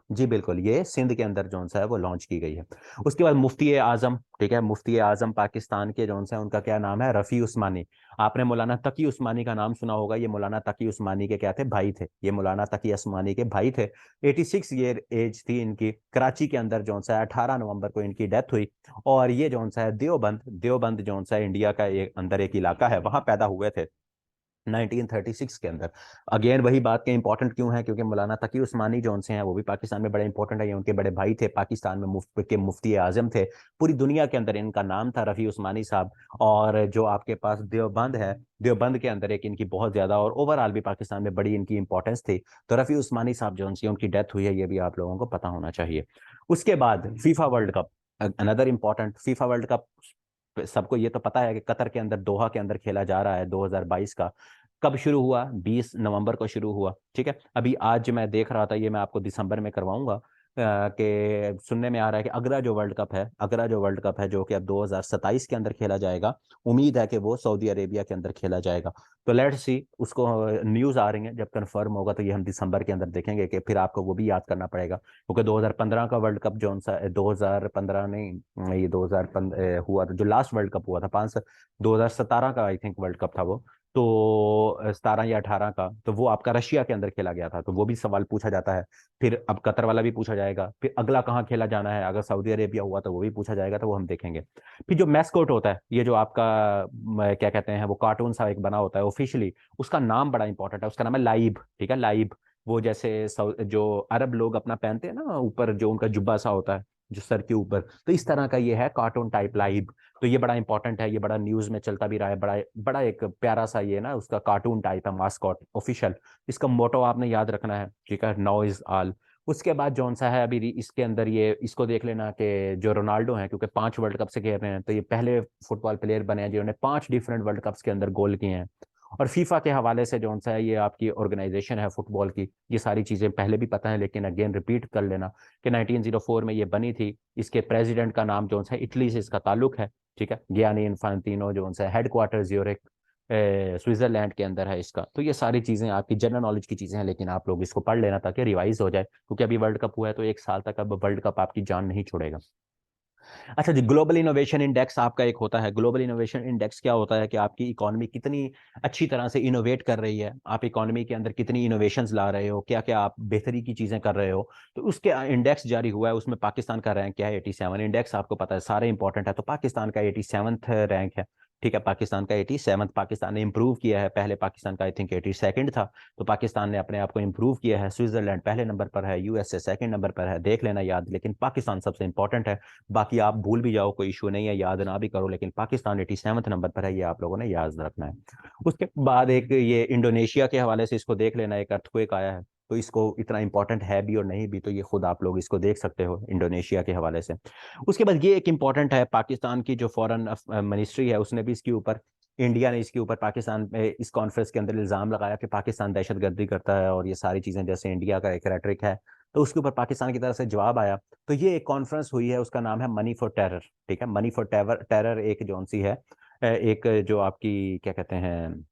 जी बिल्कुल, ये सिंध के अंदर जोन सा है वो लॉन्च की गई है। उसके बाद मुफ्ती आजम, ठीक है, मुफ्ती आजम पाकिस्तान के जोन सा है, उनका क्या नाम है? रफ़ी उस्मानी। आपने मौलाना तकी उस्मानी का नाम सुना होगा। ये मौलाना तकी उस्मानी के क्या थे? भाई थे। ये मौलाना तकी उस्मानी के भाई थे। 86 ईयर एज थी इनकी। कराची के अंदर जोन सा है 18 नवंबर को इनकी डेथ हुई। और ये जोन सा है देवबंद, देवबंद जोन सा है इंडिया का एक अंदर एक इलाका है, वहां पैदा हुए थे 1936 के अंदर। अगेन वही बात के इंपॉर्टेंट क्यों है? क्योंकि मौलाना तकी उस्मानी जौन से हैं वो भी पाकिस्तान में बड़े इंपॉर्टेंट है। ये उनके बड़े भाई थे, पाकिस्तान में मुफ्ती आजम थे। पूरी दुनिया के अंदर इनका नाम था रफ़ी उस्मानी साहब। और जो आपके पास देवबंद है, देवबंद के अंदर एक इनकी बहुत ज्यादा और ओवरऑल भी पाकिस्तान में बड़ी इनकी इंपॉर्टेंस थी। तो रफ़ी उस्मानी साहब जौन सी उनकी डेथ हुई है, ये भी आप लोगों को पता होना चाहिए। उसके बाद FIFA world cup, another important. FIFA world cup सबको ये तो पता है कि कतर के अंदर, दोहा के अंदर खेला जा रहा है 2022 का। कब शुरू हुआ? 20 नवंबर को शुरू हुआ, ठीक है। अभी आज मैं देख रहा था, ये मैं आपको दिसंबर में करवाऊंगा, कि सुनने में आ रहा है कि अगला जो वर्ल्ड कप है, अगला जो वर्ल्ड कप है जो कि अब 2027 के अंदर खेला जाएगा, उम्मीद है कि वो सऊदी अरेबिया के अंदर खेला जाएगा। तो लेट्स सी, उसको न्यूज़ आ रही है, जब कंफर्म होगा तो ये हम दिसंबर के अंदर देखेंगे। कि फिर आपको वो भी याद करना पड़ेगा, क्योंकि 2015 का वर्ल्ड कप जो सा 2015 नहीं, ये 2015 हुआ था जो लास्ट वर्ल्ड कप हुआ था 2017 का आई थिंक वर्ल्ड कप था वो। तो 17 या 18 का, तो वो आपका रशिया के अंदर खेला गया था, तो वो भी सवाल पूछा जाता है। फिर अब कतर वाला भी पूछा जाएगा, फिर अगला कहाँ खेला जाना है, अगर सऊदी अरेबिया हुआ तो वो भी पूछा जाएगा, तो वो हम देखेंगे। फिर जो मैस्कोट होता है, ये जो आपका क्या कहते हैं, वो कार्टून सा एक बना होता है ऑफिशियली, उसका नाम बड़ा इंपॉर्टेंट है, उसका नाम है लाइब, ठीक है, लाइब। वो जैसे जो अरब लोग अपना पहनते हैं ना, ऊपर जो उनका जुब्बा सा होता है जो सर के ऊपर, तो इस तरह का ये है कार्टून टाइप लाइब। तो ये बड़ा इंपॉर्टेंट है, ये बड़ा न्यूज में चलता भी रहा है, बड़ा बड़ा एक प्यारा सा ये ना उसका कार्टून टाइप है, मास्कॉट ऑफिशियल। इसका मोटो आपने याद रखना है, ठीक है, नो इज ऑल। उसके बाद जौन सा है अभी इसके अंदर, ये इसको देख लेना कि जो रोनाल्डो है, क्योंकि 5 वर्ल्ड कप से खेल रहे हैं, तो ये पहले फुटबॉल प्लेयर बने हैं जिन्होंने 5 डिफरेंट वर्ल्ड कप्स के अंदर गोल किए हैं। और फीफा के हवाले से जौन सा है, ये आपकी ऑर्गेनाइजेशन है फुटबॉल की, ये सारी चीजें पहले भी पता है, लेकिन अगेन रिपीट कर लेना कि 1904 में ये बनी थी। इसके प्रेसिडेंट का नाम जौन सा है, इटली से इसका ताल्लुक है, ठीक है, गियानी इन्फांटिनो जो उनसे हेडक्वार्टर ज्यूरिख स्विट्जरलैंड के अंदर है इसका। तो ये सारी चीजें आपकी जनरल नॉलेज की चीजें हैं, लेकिन आप लोग इसको पढ़ लेना ताकि रिवाइज हो जाए, क्योंकि अभी वर्ल्ड कप हुआ है तो एक साल तक अब वर्ल्ड कप आपकी जान नहीं छोड़ेगा। अच्छा जी, ग्लोबल इनोवेशन इंडेक्स आपका एक होता है। ग्लोबल इनोवेशन इंडेक्स क्या होता है कि आपकी इकोनॉमी कितनी अच्छी तरह से इनोवेट कर रही है, आप इकोनॉमी के अंदर कितनी इनोवेशंस ला रहे हो, क्या क्या आप बेहतरी की चीजें कर रहे हो। तो उसके इंडेक्स जारी हुआ है, उसमें पाकिस्तान का रैंक क्या है? 87। इंडेक्स आपको पता है सारे इंपॉर्टेंट है, तो पाकिस्तान का 87th रैंक है। ठीक है, पाकिस्तान का 87th, पाकिस्तान ने इंप्रूव किया है, पहले पाकिस्तान का आई थिंक 82nd था, तो पाकिस्तान ने अपने आप को इंप्रूव किया है। स्विट्जरलैंड पहले नंबर पर है, यूएसए सेकंड नंबर पर है, देख लेना याद, लेकिन पाकिस्तान सबसे इंपॉर्टेंट है। बाकी आप भूल भी जाओ कोई इशू नहीं है, याद ना भी करो, लेकिन पाकिस्तान 87th नंबर पर है, ये आप लोगों ने याद रखना है। उसके बाद एक ये इंडोनेशिया के हवाले से इसको देख लेना, एक अर्थक्वेक आया है, तो इसको इतना इंपॉर्टेंट है भी और नहीं भी, तो ये खुद आप लोग इसको देख सकते हो इंडोनेशिया के हवाले से। उसके बाद ये एक इंपॉर्टेंट है, पाकिस्तान की जो फॉरेन मिनिस्ट्री है उसने भी इसके ऊपर, इंडिया ने इसके ऊपर पाकिस्तान में इस कॉन्फ्रेंस के अंदर इल्जाम लगाया कि पाकिस्तान दहशतगर्दी करता है और ये सारी चीजें, जैसे इंडिया का एक रेटरिक है, तो उसके ऊपर पाकिस्तान की तरफ से जवाब आया। तो ये एक कॉन्फ्रेंस हुई है, उसका नाम है मनी फॉर टेरर। ठीक है, मनी फॉर टेरर एक जौन सी है, एक जो आपकी क्या कहते हैं,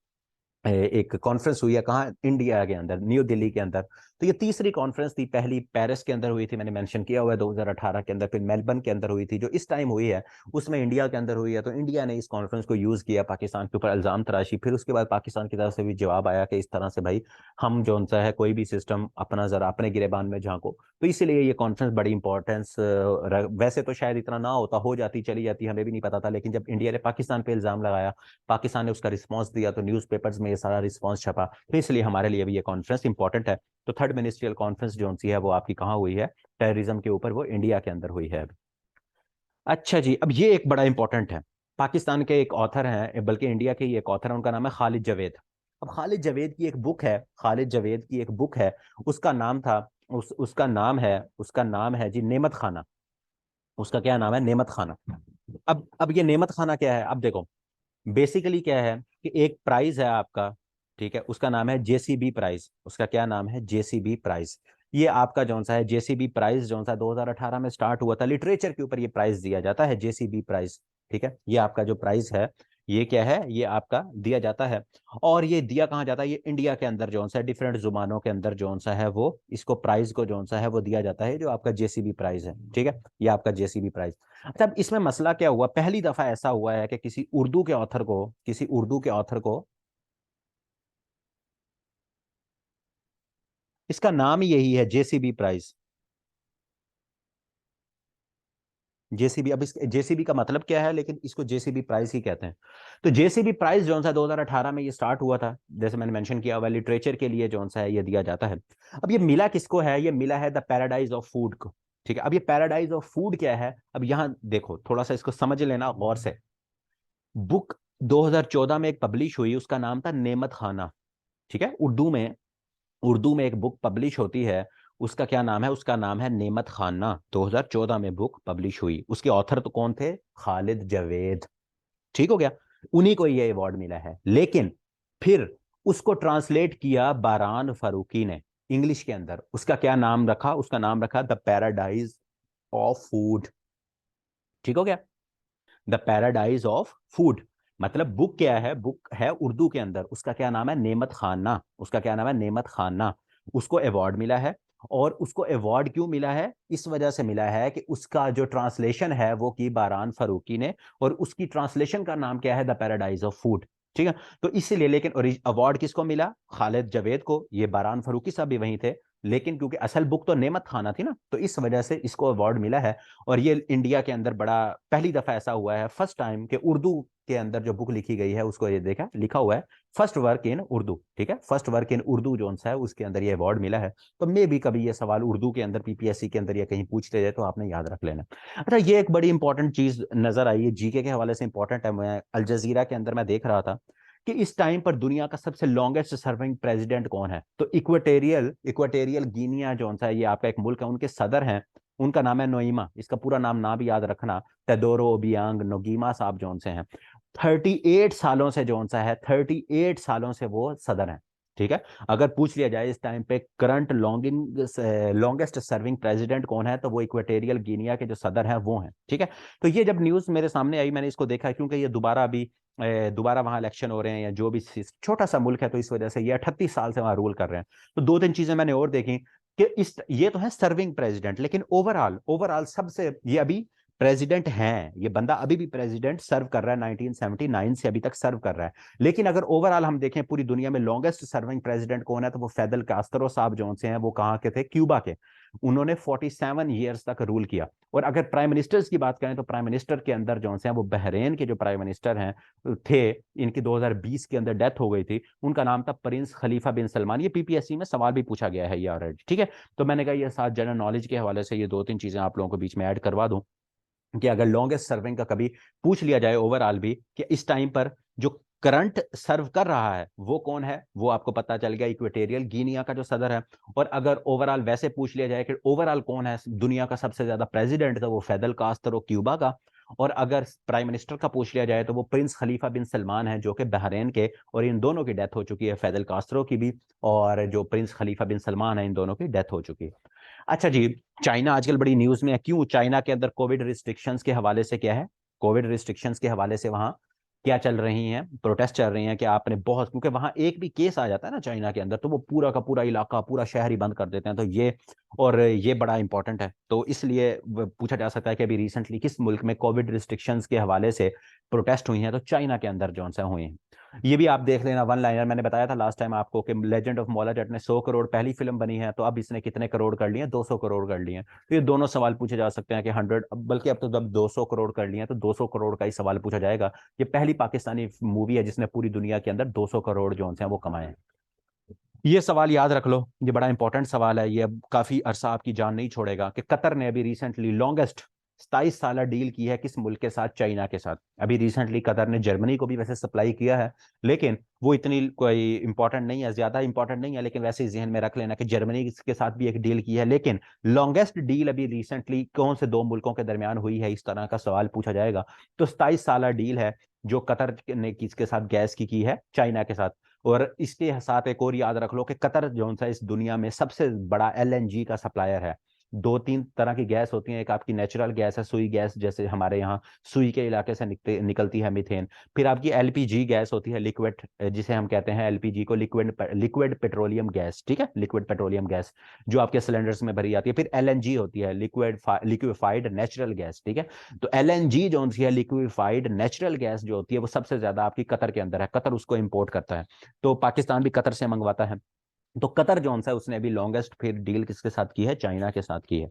एक कॉन्फ्रेंस हुई है, कहाँ, इंडिया के अंदर, न्यू दिल्ली के अंदर। तो ये तीसरी कॉन्फ्रेंस थी, पहली पेरिस के अंदर हुई थी, मैंने मेंशन किया हुआ है 2018 के अंदर, फिर मेलबर्न के अंदर हुई थी, जो इस टाइम हुई है उसमें इंडिया के अंदर हुई है। तो इंडिया ने इस कॉन्फ्रेंस को यूज किया पाकिस्तान के ऊपर इल्जाम तराशी, फिर उसके बाद पाकिस्तान की तरफ से भी जवाब आया कि इस तरह से भाई हम जो सा है कोई भी सिस्टम अपना जरा अपने गिरेबान में झांको। तो इसलिए ये कॉन्फ्रेंस बड़ी इंपॉर्टेंस, वैसे तो शायद इतना ना होता, हो जाती चली जाती, हमें भी नहीं पता था, लेकिन जब इंडिया ने पाकिस्तान पे इल्जाम लगाया, पाकिस्तान ने उसका रिस्पांस दिया, तो न्यूज़पेपर्स में ये सारा रिस्पांस छपा, तो इसलिए हमारे लिए भी ये कॉन्फ्रेंस इंपॉर्टेंट है। तो थर्ड मिनिस्ट्रियल कॉन्फ्रेंस जो सी है वो आपकी कहाँ हुई है, टेररिज्म के ऊपर, वो इंडिया के अंदर हुई है। अच्छा जी, अब ये एक बड़ा इंपॉर्टेंट है, पाकिस्तान के एक ऑथर हैं, बल्कि इंडिया के ही एक ऑथर है, उनका नाम है खालिद जवेद। अब खालिद जवेद की एक बुक है, खालिद जवेद की एक बुक है, उसका नाम था, उसका नाम है जी नेमत खाना। उसका क्या नाम है, नेमत खाना। अब ये नेमत खाना क्या है, अब देखो, बेसिकली क्या है कि एक प्राइज है आपका, ठीक है, उसका नाम है जेसीबी प्राइज, उसका क्या नाम है, जेसीबी प्राइज। ये आपका जौन सा है जेसीबी प्राइज, जौन सा 2018 में स्टार्ट हुआ था, लिटरेचर के ऊपर ये प्राइज दिया जाता है, जेसीबी प्राइज। ठीक है, ये आपका जो प्राइज है, ये क्या है, ये आपका दिया जाता है। और ये दिया कहाँ जाता है, ये इंडिया के अंदर जौन सा है, डिफरेंट जुबानों के अंदर जौन सा है वो इसको प्राइज को जौन सा है वो दिया जाता है, जो आपका जेसीबी प्राइज है। ठीक है, ये आपका जेसीबी प्राइज। अच्छा, अब इसमें मसला क्या हुआ, पहली दफा ऐसा हुआ है कि किसी उर्दू के ऑथर को इसका नाम ही यही है, जेसीबी प्राइज। जेसीबी, अब इस जेसीबी का मतलब क्या है, लेकिन इसको जेसीबी प्राइज ही कहते हैं। तो जेसीबी प्राइज जो सा 2018 में ये स्टार्ट हुआ था, जैसे मैंने मेंशन किया हुआ, लिटरेचर के लिए जो सा है ये दिया जाता है। अब ये मिला किसको है, ये मिला है द पैराडाइज ऑफ फूड को। ठीक है, अब ये पैराडाइज ऑफ फूड क्या है, अब यहां देखो थोड़ा सा इसको समझ लेना गौर से। बुक 2014 में एक पब्लिश हुई, उसका नाम था नेमत खाना। ठीक है, उर्दू में एक बुक पब्लिश होती है, उसका क्या नाम है, उसका नाम है नेमत खाना। 2014 में बुक पब्लिश हुई, उसके ऑथर तो कौन थे, खालिद जवेद। ठीक हो गया, उन्हीं को ये अवार्ड मिला है। लेकिन फिर उसको ट्रांसलेट किया बारान फारूकी ने इंग्लिश के अंदर, उसका क्या नाम रखा, उसका नाम रखा द पैराडाइज ऑफ फूड। ठीक हो गया, द पैराडाइज ऑफ फूड। मतलब बुक क्या है, बुक है उर्दू के अंदर, उसका क्या नाम है, नेमत खाना, उसका क्या नाम है, नेमत खाना। उसको अवार्ड मिला है, और उसको अवार्ड क्यों मिला है, इस वजह से मिला है कि उसका जो ट्रांसलेशन है वो की बारान फरूकी ने, और उसकी ट्रांसलेशन का नाम क्या है, द पैराडाइज ऑफ फूड। ठीक है, तो इसीलिए, लेकिन अवार्ड किसको मिला, खालिद जवेद को, ये बारान फरूकी साहब भी वहीं थे, लेकिन क्योंकि असल बुक तो नेमत खाना थी ना, तो इस वजह से इसको अवार्ड मिला है। और ये इंडिया के अंदर बड़ा पहली दफा ऐसा हुआ है, फर्स्ट टाइम कि उर्दू के अंदर जो बुक लिखी गई है उसको ये देखा लिखा हुआ है फर्स्ट वर्क इन उर्दू। ठीक है, फर्स्ट वर्क इन उर्दू जो सा है उसके अंदर ये अवार्ड मिला है। तो मे भी कभी ये सवाल उर्दू के अंदर पीपीएससी के अंदर या कहीं पूछते जाए तो आपने याद रख लेना। अच्छा, ये एक बड़ी इंपॉर्टेंट चीज नजर आई है, जीके के हवाले से इंपॉर्टेंट है, मैं अल जजीरा के अंदर मैं देख रहा था कि इस टाइम पर दुनिया का सबसे लॉन्गेस्ट सर्विंग प्रेसिडेंट कौन है, तो इक्वेटेरियल इक्वेटेरियल गिनिया जो सा है, ये आपका एक मुल्क है, उनके सदर हैं, उनका नाम है नोईमा, इसका पूरा नाम ना भी याद रखना, तेदोरो ओबियांग नोगीमा साहब जौन से हैं। 38 सालों से जौन सा है, 38 सालों से वो सदर हैं। ठीक है, अगर पूछ लिया जाए इस टाइम पे करंट लॉन्गेस्ट सर्विंग प्रेसिडेंट कौन है, तो वो इक्वेटेरियल गिनिया के जो सदर हैं वो हैं। ठीक है, तो ये जब न्यूज मेरे सामने आई, मैंने इसको देखा, क्योंकि ये दोबारा वहां इलेक्शन हो रहे हैं, या जो भी छोटा सा मुल्क है, तो इस वजह से ये 38 साल से वहां रूल कर रहे हैं। तो दो तीन चीजें मैंने और देखी कि इस ये तो है सर्विंग प्रेसिडेंट, लेकिन ओवरऑल ओवरऑल सबसे ये अभी प्रेसिडेंट हैं, ये बंदा अभी भी प्रेसिडेंट सर्व कर रहा है, 1979 से अभी तक सर्व कर रहा है। लेकिन अगर ओवरऑल हम देखें पूरी दुनिया में लॉन्गेस्ट सर्विंग प्रेसिडेंट कौन है, तो वो फैदल कास्त्रो साहब जो से हैं, वो कहाँ के थे, क्यूबा के। उन्होंने 47 ईयर्स तक रूल किया। और अगर प्राइम मिनिस्टर्स की बात करें तो प्राइम मिनिस्टर के अंदर जो से हैं वो बहरेन के जो प्राइम मिनिस्टर हैं थे, इनकी 2020 के अंदर डेथ हो गई थी, उनका नाम था प्रिंस खलीफा बिन सलमान। ये पीपीएससी में सवाल भी पूछा गया है ये ऑलरेडी, ठीक है। तो मैंने कहा ये साथ जनरल नॉलेज के हवाले से ये दो तीन चीजें आप लोगों को बीच में ऐड करवा दूं, कि अगर लॉन्गेस्ट सर्विंग का कभी पूछ लिया जाए ओवरऑल भी कि इस टाइम पर जो करंट सर्व कर रहा है वो कौन है, वो आपको पता चल गया, इक्वेटोरियल गिनिया का जो सदर है। और अगर ओवरऑल वैसे पूछ लिया जाए कि ओवरऑल कौन है दुनिया का सबसे ज्यादा प्रेसिडेंट, तो वो फैदल कास्त्रो क्यूबा का। और अगर प्राइम मिनिस्टर का पूछ लिया जाए तो वो प्रिंस खलीफा बिन सलमान है, जो कि बहरेन के, और इन दोनों की डेथ हो चुकी है, फैदल कास्त्रो की भी और जो प्रिंस खलीफा बिन सलमान है, इन दोनों की डेथ हो चुकी है। अच्छा जी, चाइना आजकल बड़ी न्यूज में है, क्यों? चाइना के अंदर कोविड रिस्ट्रिक्शंस के हवाले से क्या है, कोविड रिस्ट्रिक्शंस के हवाले से वहां क्या चल रही हैं, प्रोटेस्ट चल रही हैं कि आपने बहुत, क्योंकि वहां एक भी केस आ जाता है ना चाइना के अंदर, तो वो पूरा का पूरा इलाका, पूरा शहर ही बंद कर देते हैं। तो ये, और ये बड़ा इंपॉर्टेंट है, तो इसलिए पूछा जा सकता है कि अभी रिसेंटली किस मुल्क में कोविड रिस्ट्रिक्शंस के हवाले से प्रोटेस्ट हुई हैं, तो चाइना के अंदर जो सा हुई हैं। ये भी आप देख लेना, वन लाइनर, मैंने बताया था लास्ट टाइम आपको कि लेजेंड ऑफ मौला जट ने 100 करोड़ पहली फिल्म बनी है, तो अब इसने कितने करोड़ कर लिए? 200 करोड़ कर लिए हैं। तो ये दोनों सवाल पूछे जा सकते हैं कि 100, बल्कि अब तो जब 200 करोड़ कर लिए हैं तो 200 करोड़ का ही सवाल पूछा जाएगा। ये पहली पाकिस्तानी मूवी है जिसने पूरी दुनिया के अंदर 200 करोड़ जो हैं वो कमाए हैं। ये सवाल याद रख लो, ये बड़ा इंपॉर्टेंट सवाल है, ये अब काफी अरसा आपकी जान नहीं छोड़ेगा, कि कतर ने अभी रिसेंटली लॉन्गेस्ट 27 साल डील की है किस मुल्क के साथ? चाइना के साथ। अभी रिसेंटली कतर ने जर्मनी को भी वैसे सप्लाई किया है, लेकिन वो इतनी कोई इंपॉर्टेंट नहीं है, ज्यादा इंपॉर्टेंट नहीं है, लेकिन वैसे ही जहन में रख लेना कि जर्मनी के साथ भी एक डील की है। लेकिन लॉन्गेस्ट डील अभी रिसेंटली कौन से दो मुल्कों के दरमियान हुई है, इस तरह का सवाल पूछा जाएगा। तो 27 साल डील है जो कतर ने किसके साथ गैस की है? चाइना के साथ। और इसके साथ एक और याद रख लो कि कतर जो सा इस दुनिया में सबसे बड़ा एलएनजी का सप्लायर है। दो तीन तरह की गैस होती है, एक आपकी नेचुरल गैस है, सुई गैस, जैसे हमारे यहाँ सुई के इलाके से निकलती है मीथेन। फिर आपकी एलपीजी गैस होती है, लिक्विड, जिसे हम कहते हैं एलपीजी को, लिक्विड लिक्विड पेट्रोलियम गैस, ठीक है, लिक्विड पेट्रोलियम गैस जो आपके सिलेंडर्स में भरी जाती है। फिर एलएनजी होती है, लिक्विफाइड नेचुरल गैस, ठीक है। तो एलएनजी जो होती है, लिक्विफाइड नेचुरल गैस जो होती है, वो सबसे ज्यादा आपकी कतर के अंदर है, कतर उसको इंपोर्ट करता है। तो पाकिस्तान भी कतर से मंगवाता है। तो कतर जो है उसने अभी लॉन्गेस्ट फिर डील किसके साथ की है? चाइना के साथ की है।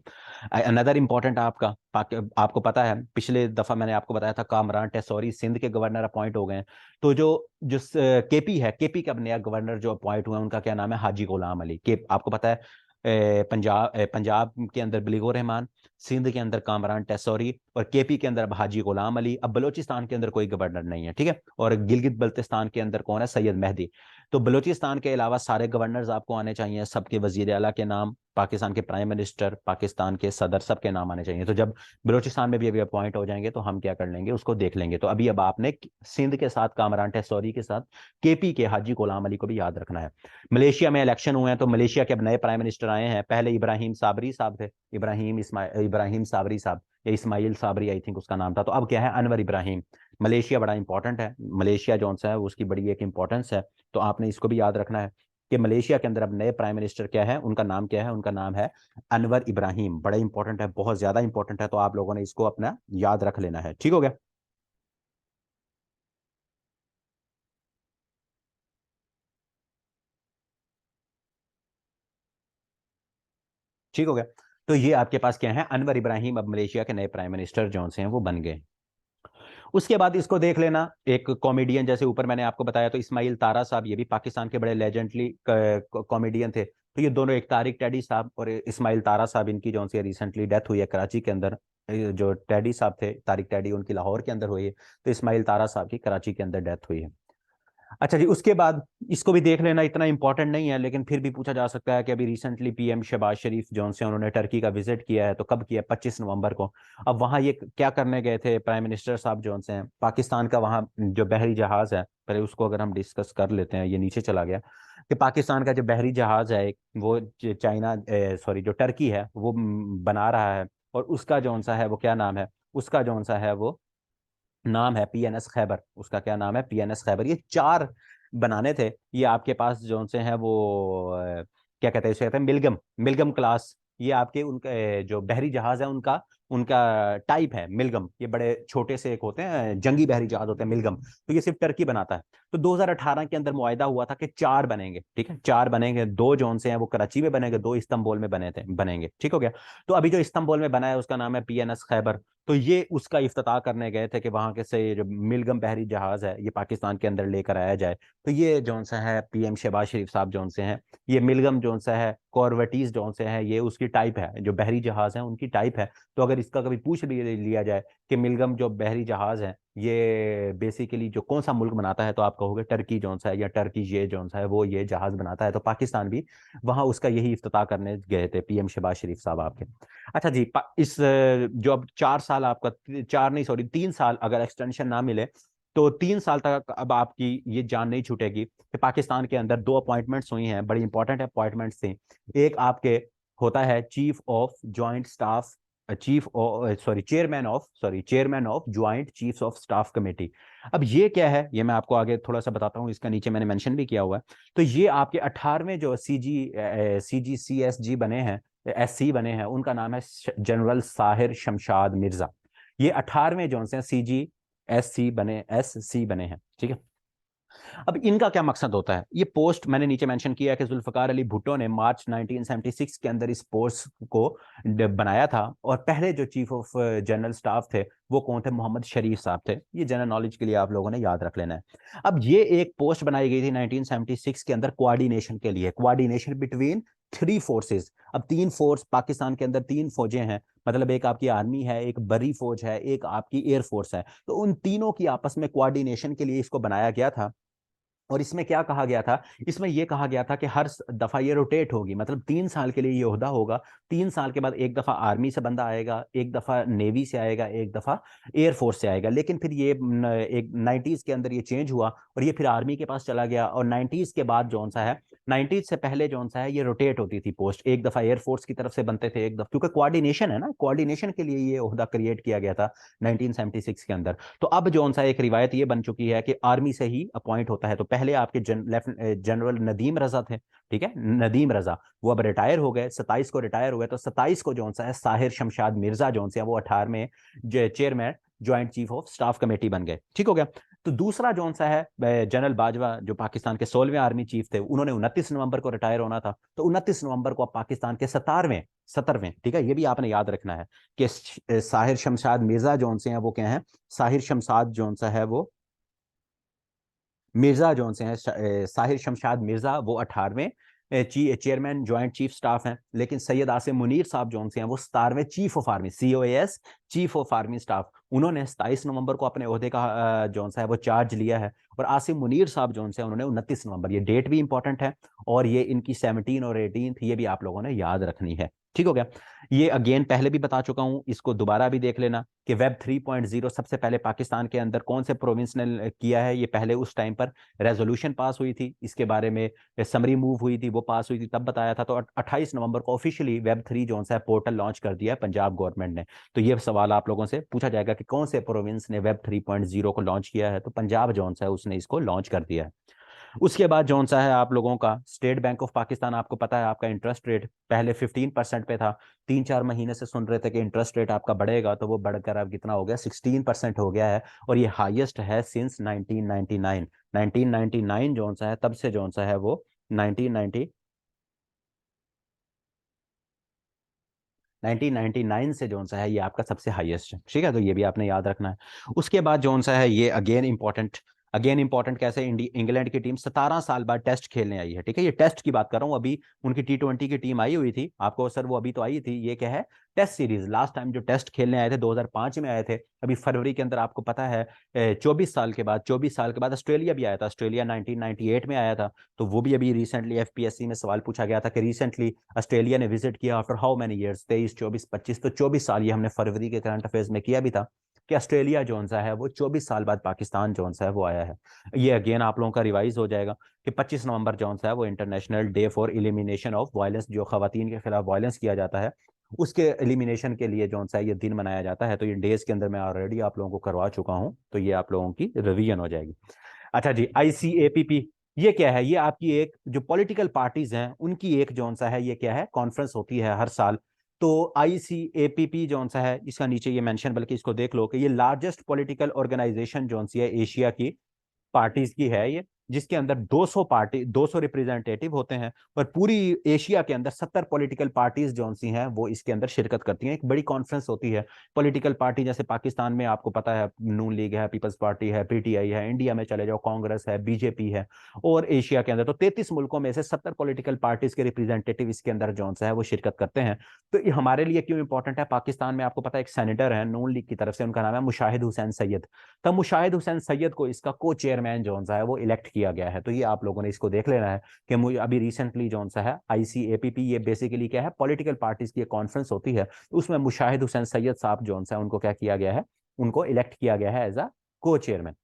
अनदर इंपॉर्टेंट आपको पता है, पिछले दफा मैंने आपको बताया था कामरान टेसौरी सिंध के गवर्नर अपॉइंट हो गए हैं। तो जो जो केपी है, केपी का नया गवर्नर जो अपॉइंट हुआ है, उनका क्या नाम है? हाजी गुलाम अली। के आपको पता है पंजाब के अंदर बिलीगो रहमान, सिंध के अंदर कामरान टेसौरी, और केपी के अंदर अब हाजी गुलाम अली। अब बलोचिस्तान के अंदर कोई गवर्नर नहीं है, ठीक है। और गिलगित बल्तिस्तान के अंदर कौन है? सैयद मेहदी। तो बलूचिस्तान के अलावा सारे गवर्नर्स आपको आने चाहिए, सबके वजीर आला के नाम, पाकिस्तान के प्राइम मिनिस्टर, पाकिस्तान के सदर, सबके नाम आने चाहिए। तो जब बलूचिस्तान में भी अभी अपॉइंट हो जाएंगे तो हम क्या कर लेंगे, उसको देख लेंगे। तो अभी अब आपने सिंध के साथ कामरान टेसौरी के साथ केपी के हाजी गुलाम अली को भी याद रखना है। मलेशिया में इलेक्शन हुए हैं, तो मलेशिया के अब नए प्राइम मिनिस्टर आए हैं। पहले इब्राहिम साबरी साहब थे, इब्राहिम साबरी साहब, या इस्माइल साबरी आई थिंक उसका नाम था। तो अब क्या है? अनवर इब्राहिम। मलेशिया बड़ा इंपॉर्टेंट है, मलेशिया जो सा है उसकी बड़ी एक इंपॉर्टेंस है। तो आपने इसको भी याद रखना है कि मलेशिया के अंदर अब नए प्राइम मिनिस्टर क्या है, उनका नाम क्या है? उनका नाम है अनवर इब्राहिम। बड़ा इंपॉर्टेंट है, बहुत ज्यादा इंपॉर्टेंट है, तो आप लोगों ने इसको अपना याद रख लेना है, ठीक हो गया? ठीक हो गया। तो ये आपके पास क्या है? अनवर इब्राहिम अब मलेशिया के नए प्राइम मिनिस्टर जो से हैं वो बन गए। उसके बाद इसको देख लेना, एक कॉमेडियन, जैसे ऊपर मैंने आपको बताया, तो इस्माइल तारा साहब, ये भी पाकिस्तान के बड़े लेजेंडली कॉमेडियन थे। तो ये दोनों, एक तारिक टैडी साहब और इस्माइल तारा साहब, इनकी जो सी रिसेंटली डेथ हुई है कराची के अंदर। जो टैडी साहब थे, तारिक टैडी, उनकी लाहौर के अंदर हुई है। तो इस्माइल तारा साहब की कराची के अंदर डेथ हुई है। अच्छा जी, उसके बाद इसको भी देख लेना, इतना इंपॉर्टेंट नहीं है, लेकिन फिर भी पूछा जा सकता है कि अभी रिसेंटली पीएम शहबाज शरीफ जो से उन्होंने टर्की का विजिट किया है, तो कब किया? 25 नवंबर को। अब वहां ये क्या करने गए थे प्राइम मिनिस्टर साहब जो से हैं? पाकिस्तान का वहां जो बहरी जहाज है, पहले उसको अगर हम डिस्कस कर लेते हैं, ये नीचे चला गया, कि पाकिस्तान का जो बहरी जहाज है वो चाइना, सॉरी, जो टर्की है वो बना रहा है। और उसका जो सा है वो क्या नाम है? उसका जो सा है वो नाम है पीएनएस खैबर। उसका क्या नाम है? पीएनएस खैबर। ये चार बनाने थे। ये आपके पास जो से हैं वो क्या कहते हैं, इसे कहते हैं मिलगम, मिलगम क्लास। ये आपके उनके जो बहरी जहाज है उनका उनका टाइप है मिलगम, ये बड़े छोटे से एक होते हैं, जंगी बहरी जहाज होते हैं मिलगम, तो ये सिर्फ टर्की बनाता है। तो 2018 के अंदर मुआहिदा हुआ था कि 4 बनेंगे, ठीक है, 4 बनेंगे, 2 जोन से हैं वो कराची में बनेंगे, 2 इस्तांबुल में बनेंगे, ठीक हो गया। तो अभी जो इस्तांबुल में बना है उसका नाम है PNS खैबर। तो ये उसका इफ्तिताह करने गए थे कि वहां के से जो मिलगम बहरी जहाज है ये पाकिस्तान के अंदर लेकर आया जाए। तो ये जौन सा है PM शहबाज शरीफ साहब जौन से हैं, ये मिलगम जौन सा है कॉरवेटीज जौन से है, ये उसकी टाइप है, जो बहरी जहाज है उनकी टाइप है। तो अगर इसका कभी पूछ भी लिया जाए कि मिलगम जो बहरी जहाज है ये बेसिकली जो कौन सा मुल्क बनाता है, तो आप कहोगे टर्की जौन सा है, या टर्की ये जौन सा है वो ये जहाज बनाता है। तो पाकिस्तान भी वहां उसका यही इफ्तिताह करने गए थे PM शहबाज शरीफ साहब आपके। अच्छा जी, इस जो अब 4 साल आपका, 4 नहीं सॉरी 3 साल अगर एक्सटेंशन ना मिले, तो 3 साल तक अब आपकी ये जान नहीं छूटेगी कि पाकिस्तान के अंदर 2 अपॉइंटमेंट्स हुई हैं, बड़ी इंपॉर्टेंट अपॉइंटमेंट्स थी। एक आपके होता है chief of joint staff, chairman of joint chiefs of staff committee. अब ये क्या है ये मैं आपको आगे थोड़ा सा बताता हूँ, इसका नीचे मैंने मेंशन भी किया हुआ है। तो ये आपके 18वें जो CGCSG बने हैं, SC बने हैं, उनका नाम है जनरल साहिर शमशाद मिर्जा। ये 18वें जो से SC बने हैं, ठीक है। अब इनका क्या मकसद होता है, ये पोस्ट मैंने नीचे मेंशन किया है कि जुल्फकार अली भुट्टो ने मार्च 1976 के अंदर इस पोस्ट को बनाया था, और पहले जो चीफ ऑफ जनरल स्टाफ थे वो कौन थे, मोहम्मद शरीफ साहब थे। ये जनरल नॉलेज के लिए आप लोगों ने याद रख लेना है। अब ये एक पोस्ट बनाई गई थी 1976 के अंदर कोऑर्डिनेशन के लिए, कोऑर्डिनेशन बिटवीन 3 फोर्सेस। अब 3 फोर्स पाकिस्तान के अंदर, 3 फौजें हैं, मतलब एक आपकी आर्मी है, एक बरी फौज है, एक आपकी एयर फोर्स है। तो उन तीनों की आपस में कोऑर्डिनेशन के लिए इसको बनाया गया था। और इसमें क्या कहा गया था, इसमें यह कहा गया था कि हर दफा ये रोटेट होगी, मतलब 3 साल के लिए ये ओहदा होगा। 3 साल के बाद एक दफा आर्मी से बंदा आएगा, एक दफा नेवी से आएगा, एक दफा एयरफोर्स से आएगा। लेकिन फिर ये एक 90s के अंदर ये चेंज हुआ और ये फिर आर्मी के पास चला गया। और 90s के बाद जौन सा है, 90s से पहले जौन सा है ये रोटेट होती थी पोस्ट, एक दफा एयरफोर्स की तरफ से बनते थे, एक दफा, क्योंकि कोऑर्डिनेशन है ना, कोऑर्डिनेशन के लिए ये ओहदा क्रिएट किया गया था 1976 के अंदर। तो अब जौन सा एक रिवायत ये बन चुकी है कि आर्मी से ही अपॉइंट होता है। तो पहले आपके जनरल नदीम रजा थे, ठीक है, नदीम रजा, वो अब रिटायर हो गए, 27 को रिटायर हुए। तो 27 को जौन सा है साहिर शमशाद मिर्जा जौन से है वो 18वें chairman joint chief of staff committee बन गए, ठीक हो गया। तो दूसरा जौन सा है जनरल बाजवा जो पाकिस्तान के 16वें आर्मी चीफ थे, उन्होंने 29 नवंबर को रिटायर होना था। तो 29 नवंबर को पाकिस्तान के 17वें, ठीक है, ये भी आपने याद रखना है कि साहिर शमशाद मिर्जा जौन से हैं वो क्या है, साहिर शमशाद जौन सा है वो मिर्जा जौन से हैं, साहिर शमशाद मिर्जा वो 18वें चेयरमैन ज्वाइंट चीफ स्टाफ हैं। लेकिन सैयद आसिम मुनीर साहब जौन से हैं वो 17वें chief of army, COAS chief of army staff. उन्होंने 27 नवंबर को अपने ओहदे का जौन सा है वो चार्ज लिया है। और आसिम मुनीर साहब जौन से उन्होंने 29 नवंबर, ये डेट भी इंपॉर्टेंट है। और ये इनकी 17 और 18 ये भी आप लोगों ने याद रखनी है, ठीक हो गया। ये अगेन पहले भी बता चुका हूं, इसको दोबारा भी देख लेना कि वेब 3.0 सबसे पहले पाकिस्तान के अंदर कौन से प्रोविंस ने किया है। ये पहले उस टाइम पर रेजोल्यूशन पास हुई थी, इसके बारे में समरी मूव हुई थी, वो पास हुई थी, तब बताया था। तो 28 नवंबर को ऑफिशियली वेब 3 जो है पोर्टल लॉन्च कर दिया है पंजाब गवर्नमेंट ने। तो ये सवाल आप लोगों से पूछा जाएगा कि कौन से प्रोविंस ने वेब 3.0 को लॉन्च किया है, तो पंजाब जो है उसने इसको लॉन्च कर दिया है। उसके बाद जौन सा है आप लोगों का स्टेट बैंक ऑफ पाकिस्तान, आपको पता है आपका इंटरेस्ट रेट पहले 15% पे था। 3-4 महीने से सुन रहे थे कि इंटरेस्ट रेट आपका बढ़ेगा, तो वो बढ़कर अब कितना हो गया, 16% हो गया है। और ये हाईएस्ट है सिंस 1999। 1999 जौन सा है तब से जौन सा है वो 1990 1999 से जौन सा है ये आपका सबसे हाईएस्ट है, ठीक है। तो ये भी आपने याद रखना है। उसके बाद जौन सा है ये अगेन इंपॉर्टेंट कैसे, इंग्लैंड की टीम 17 साल बाद टेस्ट खेलने आई है, ठीक है। ये टेस्ट की बात कर रहा हूँ, अभी उनकी T20 की टीम आई हुई थी आपको सर, वो अभी तो आई थी। ये क्या है, टेस्ट सीरीज। लास्ट टाइम जो टेस्ट खेलने आए थे 2005 में आए थे। अभी फरवरी के अंदर आपको पता है 24 साल के बाद ऑस्ट्रेलिया भी आया था, ऑस्ट्रेलिया 1998 में आया था। तो वो भी अभी रिसेंटली FPSC में सवाल पूछा गया था कि रिसेंटली ऑस्ट्रेलिया ने विजिट किया आफ्टर हाउ मेनी ईयर्स, 23, 24, 25, तो 24 साल। ये हमने फरवरी के करंट अफेयर्स में किया भी था कि ऑस्ट्रेलिया जोन सा है वो 24 साल बाद पाकिस्तान जोन सा है वो आया है। ये अगेन आप लोगों का रिवाइज हो जाएगा कि 25 नवंबर जोन सा है वो international day for elimination of violence, जो खवातीन के खिलाफ वायलेंस किया जाता है उसके एलिमिनेशन के लिए जोन सा है ये दिन मनाया जाता है। तो ये डेज के अंदर मैं ऑलरेडी आप लोगों को करवा चुका हूँ, तो ये आप लोगों की रिवीजन हो जाएगी। अच्छा जी, ICAPP ये क्या है, ये आपकी एक जो पॉलिटिकल पार्टीज हैं उनकी एक जोन सा है ये क्या है, कॉन्फ्रेंस होती है हर साल। तो ICAPP जो सा है, इसका नीचे ये मेंशन, बल्कि इसको देख लो कि ये लार्जेस्ट पॉलिटिकल ऑर्गेनाइजेशन जो सी है एशिया की पार्टीज की है ये, जिसके अंदर 200 पार्टी 200 रिप्रेजेंटेटिव होते हैं, और पूरी एशिया के अंदर 70 पॉलिटिकल पार्टीज जो सी हैं वो इसके अंदर शिरकत करती हैं। एक बड़ी कॉन्फ्रेंस होती है। पॉलिटिकल पार्टी जैसे पाकिस्तान में आपको पता है नून लीग है, पीपल्स पार्टी है, PTI है, इंडिया में चले जाओ कांग्रेस है, BJP है, और एशिया के अंदर तो 33 मुल्कों में से 70 पॉलिटिकल पार्टीज के रिप्रेजेंटेटिव इसके अंदर जो है वो शिरकत करते हैं। तो ये हमारे लिए क्यों इंपॉर्टेंट है? पाकिस्तान में आपको पता है एक सेनेटर है नून लीग की तरफ से, उनका नाम है मुशाहिद हुसैन सैयद। तब मुशाहिद हुसैन सैयद को इसका को चेयरमैन जो सा है वो इलेक्ट किया गया है। तो ये आप लोगों ने इसको देख लेना है कि मुझे अभी रिसेंटली जो सा है ICAPP, ये बेसिकली क्या है, पॉलिटिकल पार्टीज की कॉन्फ्रेंस होती है, तो उसमें मुशाहिद हुसैन सैयद साहब जो सा है उनको क्या किया गया है, उनको इलेक्ट किया गया है एज अ को चेयरमैन।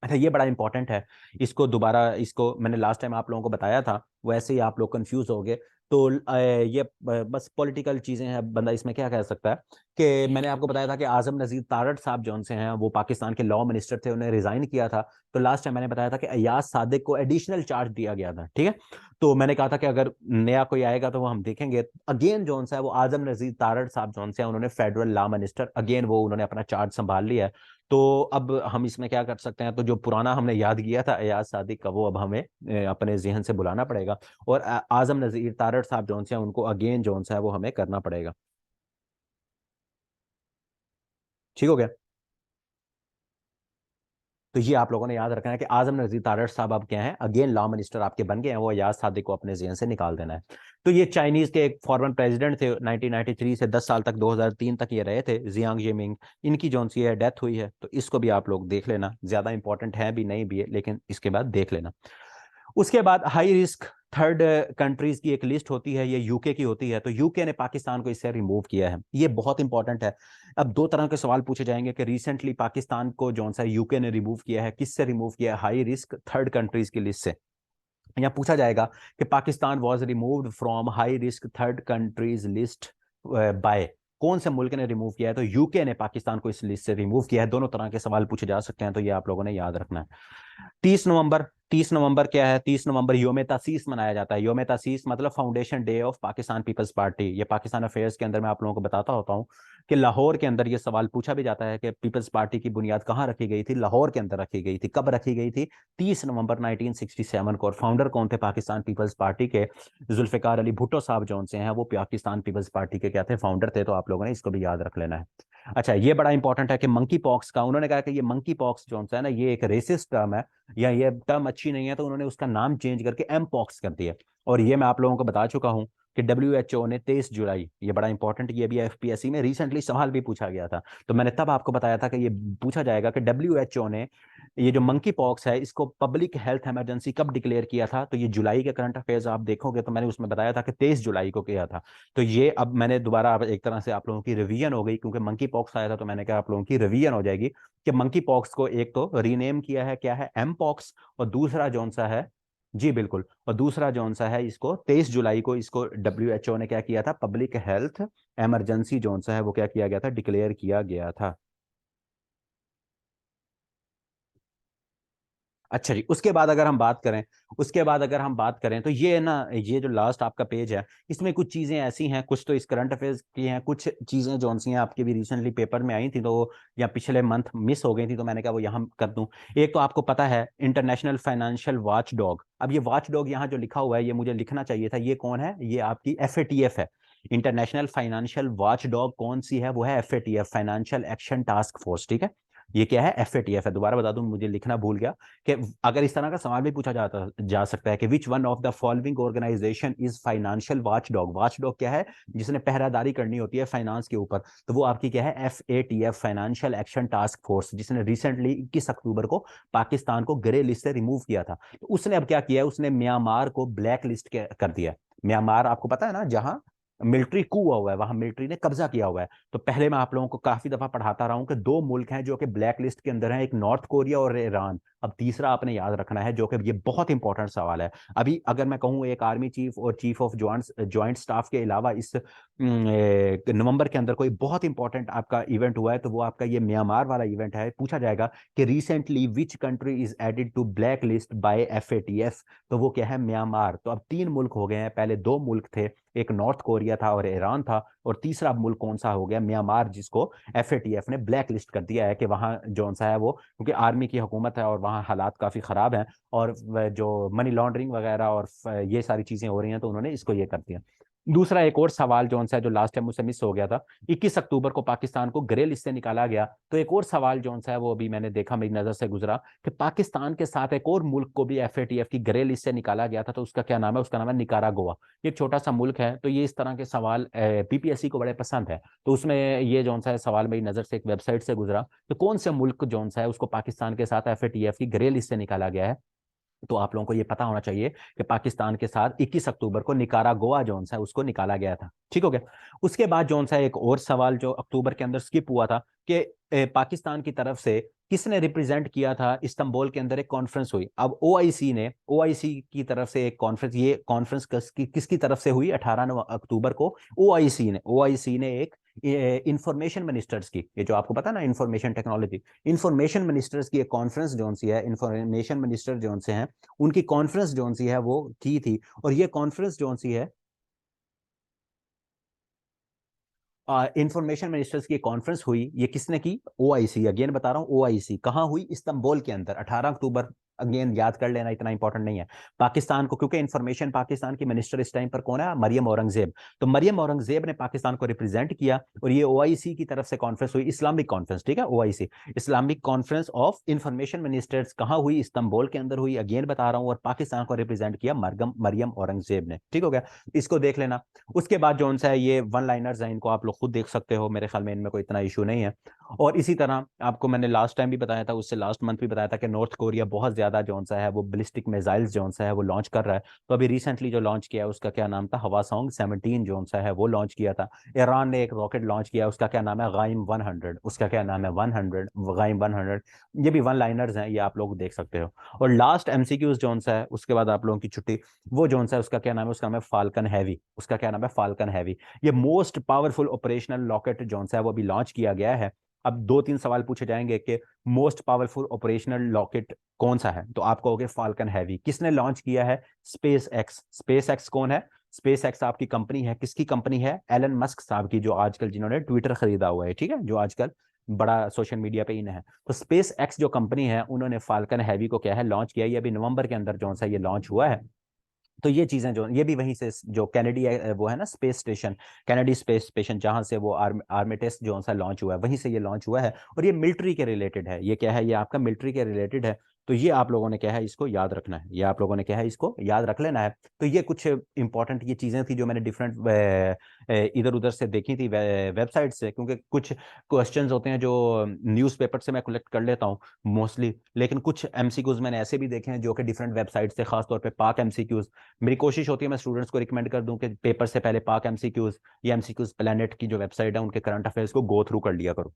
अच्छा, ये बड़ा इंपॉर्टेंट है। इसको दोबारा, इसको मैंने लास्ट टाइम आप लोगों को बताया था, वैसे ही आप लोग कंफ्यूज हो गए। तो ये बस पॉलिटिकल चीजें हैं, बंदा इसमें क्या कह सकता है कि मैंने आपको बताया था कि आजम नजीर तारड़ साहब जौन से हैं वो पाकिस्तान के लॉ मिनिस्टर थे, उन्हें रिजाइन किया था। तो लास्ट टाइम मैंने बताया था कि अयाज सादिक को एडिशनल चार्ज दिया गया था, ठीक है। तो मैंने कहा था कि अगर नया कोई आएगा तो वो हम देखेंगे। अगेन जौन सा है वो आजम नजीर तारड़ साहब जौन से हैं, उन्होंने फेडरल लॉ मिनिस्टर अगेन वो उन्होंने अपना चार्ज संभाल लिया है। तो अब हम इसमें क्या कर सकते हैं, तो जो पुराना हमने याद किया था अयाज सादिक का, वो अब हमें अपने जहन से बुलाना पड़ेगा, और आजम नजीर तारड़ साहब जौन से हैं उनको अगेन जौन सा है वो हमें करना पड़ेगा। ठीक हो गया? तो ये आप लोगों ने याद रखना है कि आजम नजीर तारड़ साहब अब क्या है, अगेन लॉ मिनिस्टर आपके बन गए हैं, वो अयाज सादिक को अपने जहन से निकाल देना है। तो ये चाइनीज के एक फॉरेन प्रेसिडेंट थे, 1993 से 10 साल तक, 2003 तक ये रहे थे, जियांग जेमिंग। इनकी जौन सी है डेथ हुई है, तो इसको भी आप लोग देख लेना, ज्यादा इंपॉर्टेंट है भी नहीं भी है, लेकिन इसके बाद देख लेना। उसके बाद हाई रिस्क थर्ड कंट्रीज की एक लिस्ट होती है, ये यूके की होती है। तो यूके ने पाकिस्तान को इससे रिमूव किया है, ये बहुत इंपॉर्टेंट है। अब दो तरह के सवाल पूछे जाएंगे कि रिसेंटली पाकिस्तान को जौन सा यूके ने रिमूव किया है, किससे रिमूव किया है? हाई रिस्क थर्ड कंट्रीज की लिस्ट से। यहाँ पूछा जाएगा कि Pakistan was removed from high risk third countries list by, कौन से मुल्क ने रिमूव किया है? तो यूके ने पाकिस्तान को इस लिस्ट से रिमूव किया है। दोनों तरह के सवाल पूछे जा सकते हैं, तो ये आप लोगों ने याद रखना है। 30 नवंबर, 30 नवंबर क्या है? 30 नवंबर योम तासीस मनाया जाता है। योम तासीस मतलब foundation day of Pakistan Peoples Party. ये पाकिस्तान अफेयर्स के अंदर मैं आप लोगों को बताता होता हूँ कि लाहौर के अंदर ये सवाल पूछा भी जाता है कि पीपल्स पार्टी की बुनियाद कहाँ रखी गई थी? लाहौर के अंदर रखी गई थी। कब रखी गई थी? 30 नवंबर 1967 को। और फाउंडर कौन थे पाकिस्तान पीपल्स पार्टी के? जुल्फिकार अली भुट्टो साहब जौन से हैं वो पाकिस्तान पीपल्स पार्टी के क्या थे? फाउंडर थे। तो आप लोगों ने इसको भी याद रख लेना है। अच्छा, ये बड़ा इंपॉर्टेंट है कि मंकी पॉक्स का, उन्होंने कहा कि ये मंकी पॉक्स जो है ना, ये एक रेसिस्ट टर्म है, या ये टर्म अच्छी नहीं है, तो उन्होंने उसका नाम चेंज करके एम पॉक्स कर दिया। और ये मैं आप लोगों को बता चुका हूं कि WHO ने 23 जुलाई, ये बड़ा इंपॉर्टेंट, ये भी FPSC में रिसेंटली सवाल भी पूछा गया था, तो मैंने तब आपको बताया था कि ये पूछा जाएगा कि WHO ने ये जो मंकी पॉक्स है इसको पब्लिक हेल्थ इमरजेंसी कब डिक्लेयर किया था? तो ये जुलाई के करंट अफेयर्स आप देखोगे तो मैंने उसमें बताया था कि 23 जुलाई को किया था। तो ये अब मैंने दोबारा एक तरह से आप लोगों की रिवीजन हो गई, क्योंकि मंकी पॉक्स आया था, तो मैंने कहा आप लोगों की रिवीजन हो जाएगी कि मंकी पॉक्स को एक तो रीनेम किया है, क्या है? Mpox. और दूसरा जौन सा है, जी बिल्कुल, और दूसरा जौन सा है, इसको 23 जुलाई को इसको WHO ने क्या किया था? पब्लिक हेल्थ इमरजेंसी जौन सा है वो क्या किया गया था? डिक्लेयर किया गया था। अच्छा जी, उसके बाद अगर हम बात करें, उसके बाद अगर हम बात करें तो ये ना, ये जो लास्ट आपका पेज है, इसमें कुछ चीजें ऐसी हैं, कुछ तो इस करंट अफेयर्स की हैं, कुछ चीजें जो सी हैं आपके भी रिसेंटली पेपर में आई थी, तो या पिछले मंथ मिस हो गई थी, तो मैंने कहा वो यहाँ कर दूं। एक तो आपको पता है इंटरनेशनल फाइनेंशियल वॉच डॉग। अब ये वॉच डॉग यहाँ जो लिखा हुआ है, ये मुझे लिखना चाहिए था, ये कौन है? ये आपकी FATF है। इंटरनेशनल फाइनेंशियल वॉच डॉग कौन सी है? वो है FATF, financial action task force, ठीक है। ये क्या है? FATF है। दोबारा बता दूं, मुझे लिखना भूल गया कि अगर इस तरह का सवाल भी पूछा जाता जा सकता है कि which one of the following organisation is financial watchdog. Watchdog क्या है? जिसने पहरादारी करनी होती है फाइनेंस के ऊपर, तो वो आपकी क्या है? FATF, financial action task force, जिसने रिसेंटली 21 अक्टूबर को पाकिस्तान को ग्रे लिस्ट से रिमूव किया था। तो उसने अब क्या किया है? उसने म्यांमार को ब्लैक लिस्ट कर दिया। म्यांमार आपको पता है ना, जहां मिलिट्री कू हुआ है, वहां मिलिट्री ने कब्जा किया हुआ है। तो पहले मैं आप लोगों को काफी दफा पढ़ाता रहा हूं कि दो मुल्क हैं जो कि ब्लैक लिस्ट के अंदर हैं, एक नॉर्थ कोरिया और ईरान। अब तीसरा आपने याद रखना है, जो कि ये बहुत इंपॉर्टेंट सवाल है। अभी अगर मैं कहूँ एक आर्मी चीफ और चीफ ऑफ ज्वाइंट स्टाफ के अलावा इस नवंबर के अंदर कोई बहुत इंपॉर्टेंट आपका इवेंट हुआ है, तो वो आपका ये म्यांमार वाला इवेंट है। पूछा जाएगा कि recently which country is added to blacklist by FATF, तो वो क्या है, म्यांमार। तो अब 3 मुल्क हो गए हैं, पहले 2 मुल्क थे, एक नॉर्थ कोरिया था और ईरान था, और तीसरा मुल्क कौन सा हो गया, म्यांमार, जिसको एफएटीएफ ने ब्लैक लिस्ट कर दिया है कि वहाँ जो सा है वो, क्योंकि आर्मी की हुकूमत है और वहाँ हालात काफ़ी ख़राब हैं, और जो मनी लॉन्ड्रिंग वगैरह और ये सारी चीज़ें हो रही हैं, तो उन्होंने इसको ये कर दिया। दूसरा एक और सवाल जो सा है, जो लास्ट टाइम मुझसे मिस हो गया था, 21 अक्टूबर को पाकिस्तान को ग्रे लिस्ट से निकाला गया। तो एक और सवाल जो सा है वो अभी मैंने देखा, मेरी नज़र से गुजरा, कि पाकिस्तान के साथ एक और मुल्क को भी एफएटीएफ की ग्रे लिस्ट से निकाला गया था, तो उसका क्या नाम है, उसका नाम है निकारागुआ। ये एक छोटा सा मुल्क है। तो ये इस तरह के सवाल पीपीएससी को बड़े पसंद है। तो उसमें ये जो सा है सवाल मेरी नज़र से एक वेबसाइट से गुजरा, तो कौन से मुल्क जो सा है उसको पाकिस्तान के साथ एफएटीएफ की ग्रे लिस्ट से निकाला गया है। तो आप लोगों को ये पता होना चाहिए कि पाकिस्तान के साथ 21 अक्टूबर को निकारागुआ जोन सा है उसको निकाला गया था। ठीक हो गया। उसके बाद जोन सा एक और सवाल जो अक्टूबर के अंदर स्किप हुआ था, कि पाकिस्तान की तरफ से किसने रिप्रेजेंट किया था इस्तांबुल के अंदर, एक कॉन्फ्रेंस हुई। अब ओआईसी की तरफ से एक कॉन्फ्रेंस, ये कॉन्फ्रेंस किसकी तरफ से हुई, 18 अक्टूबर को ओआईसी ने एक इंफॉर्मेशन मिनिस्टर्स की, ये जो आपको पता ना इंफॉर्मेशन टेक्नोलॉजी, इंफॉर्मेशन मिनिस्टर्स की एक कॉन्फ्रेंस जोन सी है, इंफॉर्मेशन मिनिस्टर जोन से हैं, उनकी कॉन्फ्रेंस जोन सी है वो की थी। और ये कॉन्फ्रेंस जोन सी है, इंफॉर्मेशन मिनिस्टर्स की कॉन्फ्रेंस हुई, ये किसने की, ओआईसी, अगेन बता रहा हूँ, ओआईसी कहाँ हुई, इस्तांबुल के अंदर, 18 अक्टूबर। अगेन याद कर लेना, इतना इंपॉर्टेंट नहीं है पाकिस्तान को, क्योंकि इंफॉर्मेशन पाकिस्तान की मिनिस्टर इस टाइम पर कौन है, मरियम औरंगजेब। तो मरियम औरंगजेब ने पाकिस्तान को रिप्रेजेंट किया, और ये ओआईसी की तरफ से कॉन्फ्रेंस हुई, इस्लामिक कॉन्फ्रेंस, ठीक है, OIC, Islamic conference of information ministers, कहाँ हुई, इस्तांबुल के अंदर हुई, अगेन बता रहा हूँ, और पाकिस्तान को रिप्रेजेंट किया मरियम औरंगजेब ने। ठीक हो गया, इसको देख लेना। उसके बाद जो सा है ये वन लाइनर्स हैं, इनको आप लोग खुद देख सकते हो, मेरे ख्याल में इनमें कोई इतना इशू नहीं है। और इसी तरह आपको मैंने लास्ट टाइम भी बताया था, उससे लास्ट मंथ भी बताया था, कि नॉर्थ कोरिया बहुत ज्यादा जो सा है वो बैलिस्टिक मिसाइल्स जो सा है वो लॉन्च कर रहा है। तो अभी रिसेंटली जो लॉन्च किया है उसका क्या नाम था, हवासोंग 17 जो सा है वो लॉन्च किया था। ईरान ने एक रॉकेट लॉन्च किया, उसका क्या नाम है, गाइम 100, उसका क्या नाम है, 100, गाइम 100। ये भी वन लाइनर्स हैं, ये आप लोग देख सकते हो। और लास्ट एमसीक्यूज जो सा है, उसके बाद आप लोगों की छुट्टी, वो जोन सा है उसका क्या नाम है, उसका नाम है फाल्कन हैवी, उसका क्या नाम है, फाल्कन हैवी। ये most powerful operational rocket zone सा है वो अभी लॉन्च किया गया है। अब 2-3 सवाल पूछे जाएंगे कि मोस्ट पावरफुल ऑपरेशनल रॉकेट कौन सा है, तो आप कहोगे फाल्कन हैवी। किसने लॉन्च किया है, स्पेस एक्स कौन है, स्पेस एक्स आपकी कंपनी है, किसकी कंपनी है, एलन मस्क साहब की, जो आजकल जिन्होंने ट्विटर खरीदा हुआ है, ठीक है, जो आजकल बड़ा सोशल मीडिया पे इन है। तो स्पेस एक्स जो कंपनी है, उन्होंने फाल्कन हैवी को क्या है लॉन्च किया, ये अभी नवंबर के अंदर जो सा ये लॉन्च हुआ है। तो ये चीजें जो ये भी वहीं से, जो कैनेडी वो है ना space station, Kennedy space station, जहां से वो आर्मिटेस जो सा लॉन्च हुआ है, वहीं से ये लॉन्च हुआ है। और ये मिलिट्री के रिलेटेड है, ये क्या है, ये आपका मिलिट्री के रिलेटेड है। तो ये आप लोगों ने क्या है इसको याद रखना है, ये आप लोगों ने क्या है इसको याद रख लेना है। तो ये कुछ इंपॉर्टेंट ये चीजें थी जो मैंने डिफरेंट इधर उधर से देखी थी, वेबसाइट से, क्योंकि कुछ क्वेश्चंस होते हैं जो न्यूज़पेपर से मैं कलेक्ट कर लेता हूँ मोस्टली, लेकिन कुछ एमसीक्यूज मैंने ऐसे भी देखे हैं जो कि डिफरेंट वेबसाइट से, खासतौर पे पाक एमसीक्यूज। मेरी कोशिश होती है मैं स्टूडेंट्स को रिकमेंड कर दूं कि पेपर से पहले पाक एमसीक्यूज या एमसीक्यूज प्लेनेट की जो वेबसाइट है उनके करंट अफेयर्स को गो थ्रू कर लिया करो।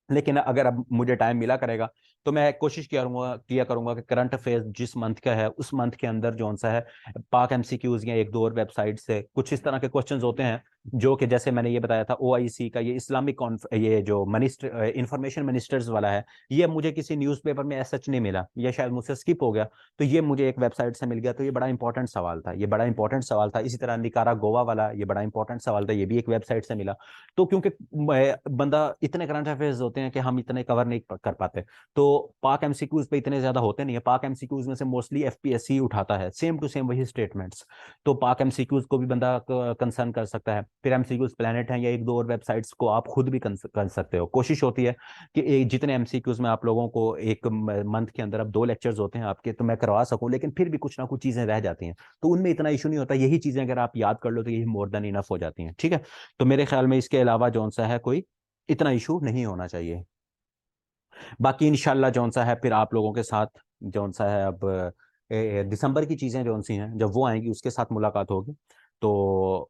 लेकिन अगर अब मुझे टाइम मिला करेगा, तो मैं कोशिश किया करूंगा कि करंट अफेयर्स जिस मंथ का है उस मंथ के अंदर जो सा है पाक एमसीक्यूज या एक दो और वेबसाइट से कुछ इस तरह के क्वेश्चंस होते हैं, जो कि जैसे मैंने ये बताया था ओआईसी का, ये इस्लामिक ये जो मिनिस्टर इंफॉर्मेशन मिनिस्टर्स वाला है, ये मुझे किसी न्यूज़पेपर में ऐसा सच नहीं मिला, ये शायद मुझसे स्किप हो गया। तो ये मुझे एक वेबसाइट से मिल गया, तो ये बड़ा इंपॉर्टेंट सवाल था, ये बड़ा इंपॉर्टेंट सवाल था। इसी तरह निकारा गोवा वाला, ये बड़ा इंपॉर्टेंट सवाल था, ये भी एक वेबसाइट से मिला। तो क्योंकि बंदा, इतने करंट अफेयर्स होते हैं कि हम इतने कवर नहीं कर पाते, तो पाक एमसीक्यूज पे इतने ज्यादा होते नहीं है। पाक एमसीक्यूज में से मोस्टली एफपीएससी उठाता है, सेम टू सेम वही स्टेटमेंट्स। तो पाक एमसीक्यूज को भी बंदा कंसर्न कर सकता है। फिर एमसीक्यूज प्लेनेट है या एक दो और वेबसाइट्स को आप खुद भी कर सकते हो। कोशिश होती है कि जितने एमसीक्यूज में आप लोगों को एक मंथ के अंदर अब 2 लेक्चर्स होते हैं आपके, तो मैं करवा सकूं, लेकिन फिर भी कुछ ना कुछ चीजें रह जाती हैं, तो उनमें इतना इशू नहीं होता। यही चीजें अगर आप याद कर लो तो यही मोर देन इनफ हो जाती हैं, ठीक है। तो मेरे ख्याल में इसके अलावा जौन सा है कोई इतना इशू नहीं होना चाहिए। बाकी इंशाल्लाह जौन सा है फिर आप लोगों के साथ जौन सा है अब दिसंबर की चीज़ें जौन सी हैं जब वो आएंगी उसके साथ मुलाकात होगी। तो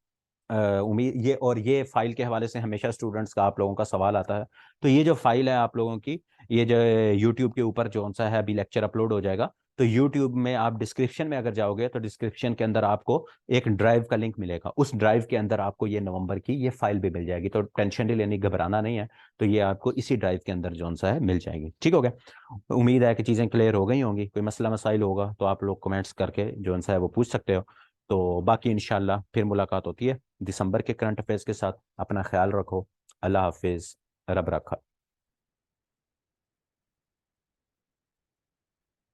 उम्मीद ये, और ये फाइल के हवाले से हमेशा स्टूडेंट्स का, आप लोगों का सवाल आता है। तो ये जो फाइल है आप लोगों की, ये जो यूट्यूब के ऊपर जो सा है अभी लेक्चर अपलोड हो जाएगा, तो यूट्यूब में आप डिस्क्रिप्शन में अगर जाओगे तो डिस्क्रिप्शन के अंदर आपको एक ड्राइव का लिंक मिलेगा। उस ड्राइव के अंदर आपको ये नवंबर की ये फाइल भी मिल जाएगी। तो टेंशन नहीं लेनी, घबराना नहीं है। तो ये आपको इसी ड्राइव के अंदर जो सा है मिल जाएगी। ठीक हो गया? उम्मीद है कि चीज़ें क्लियर हो गई होंगी। कोई मसला मसाइल होगा तो आप लोग कमेंट्स करके जो सा है वो पूछ सकते हो। तो बाकी इंशाल्लाह फिर मुलाकात होती है दिसंबर के करंट अफेयर्स के साथ। अपना ख्याल रखो। अल्लाह हाफिज़। रब रखा।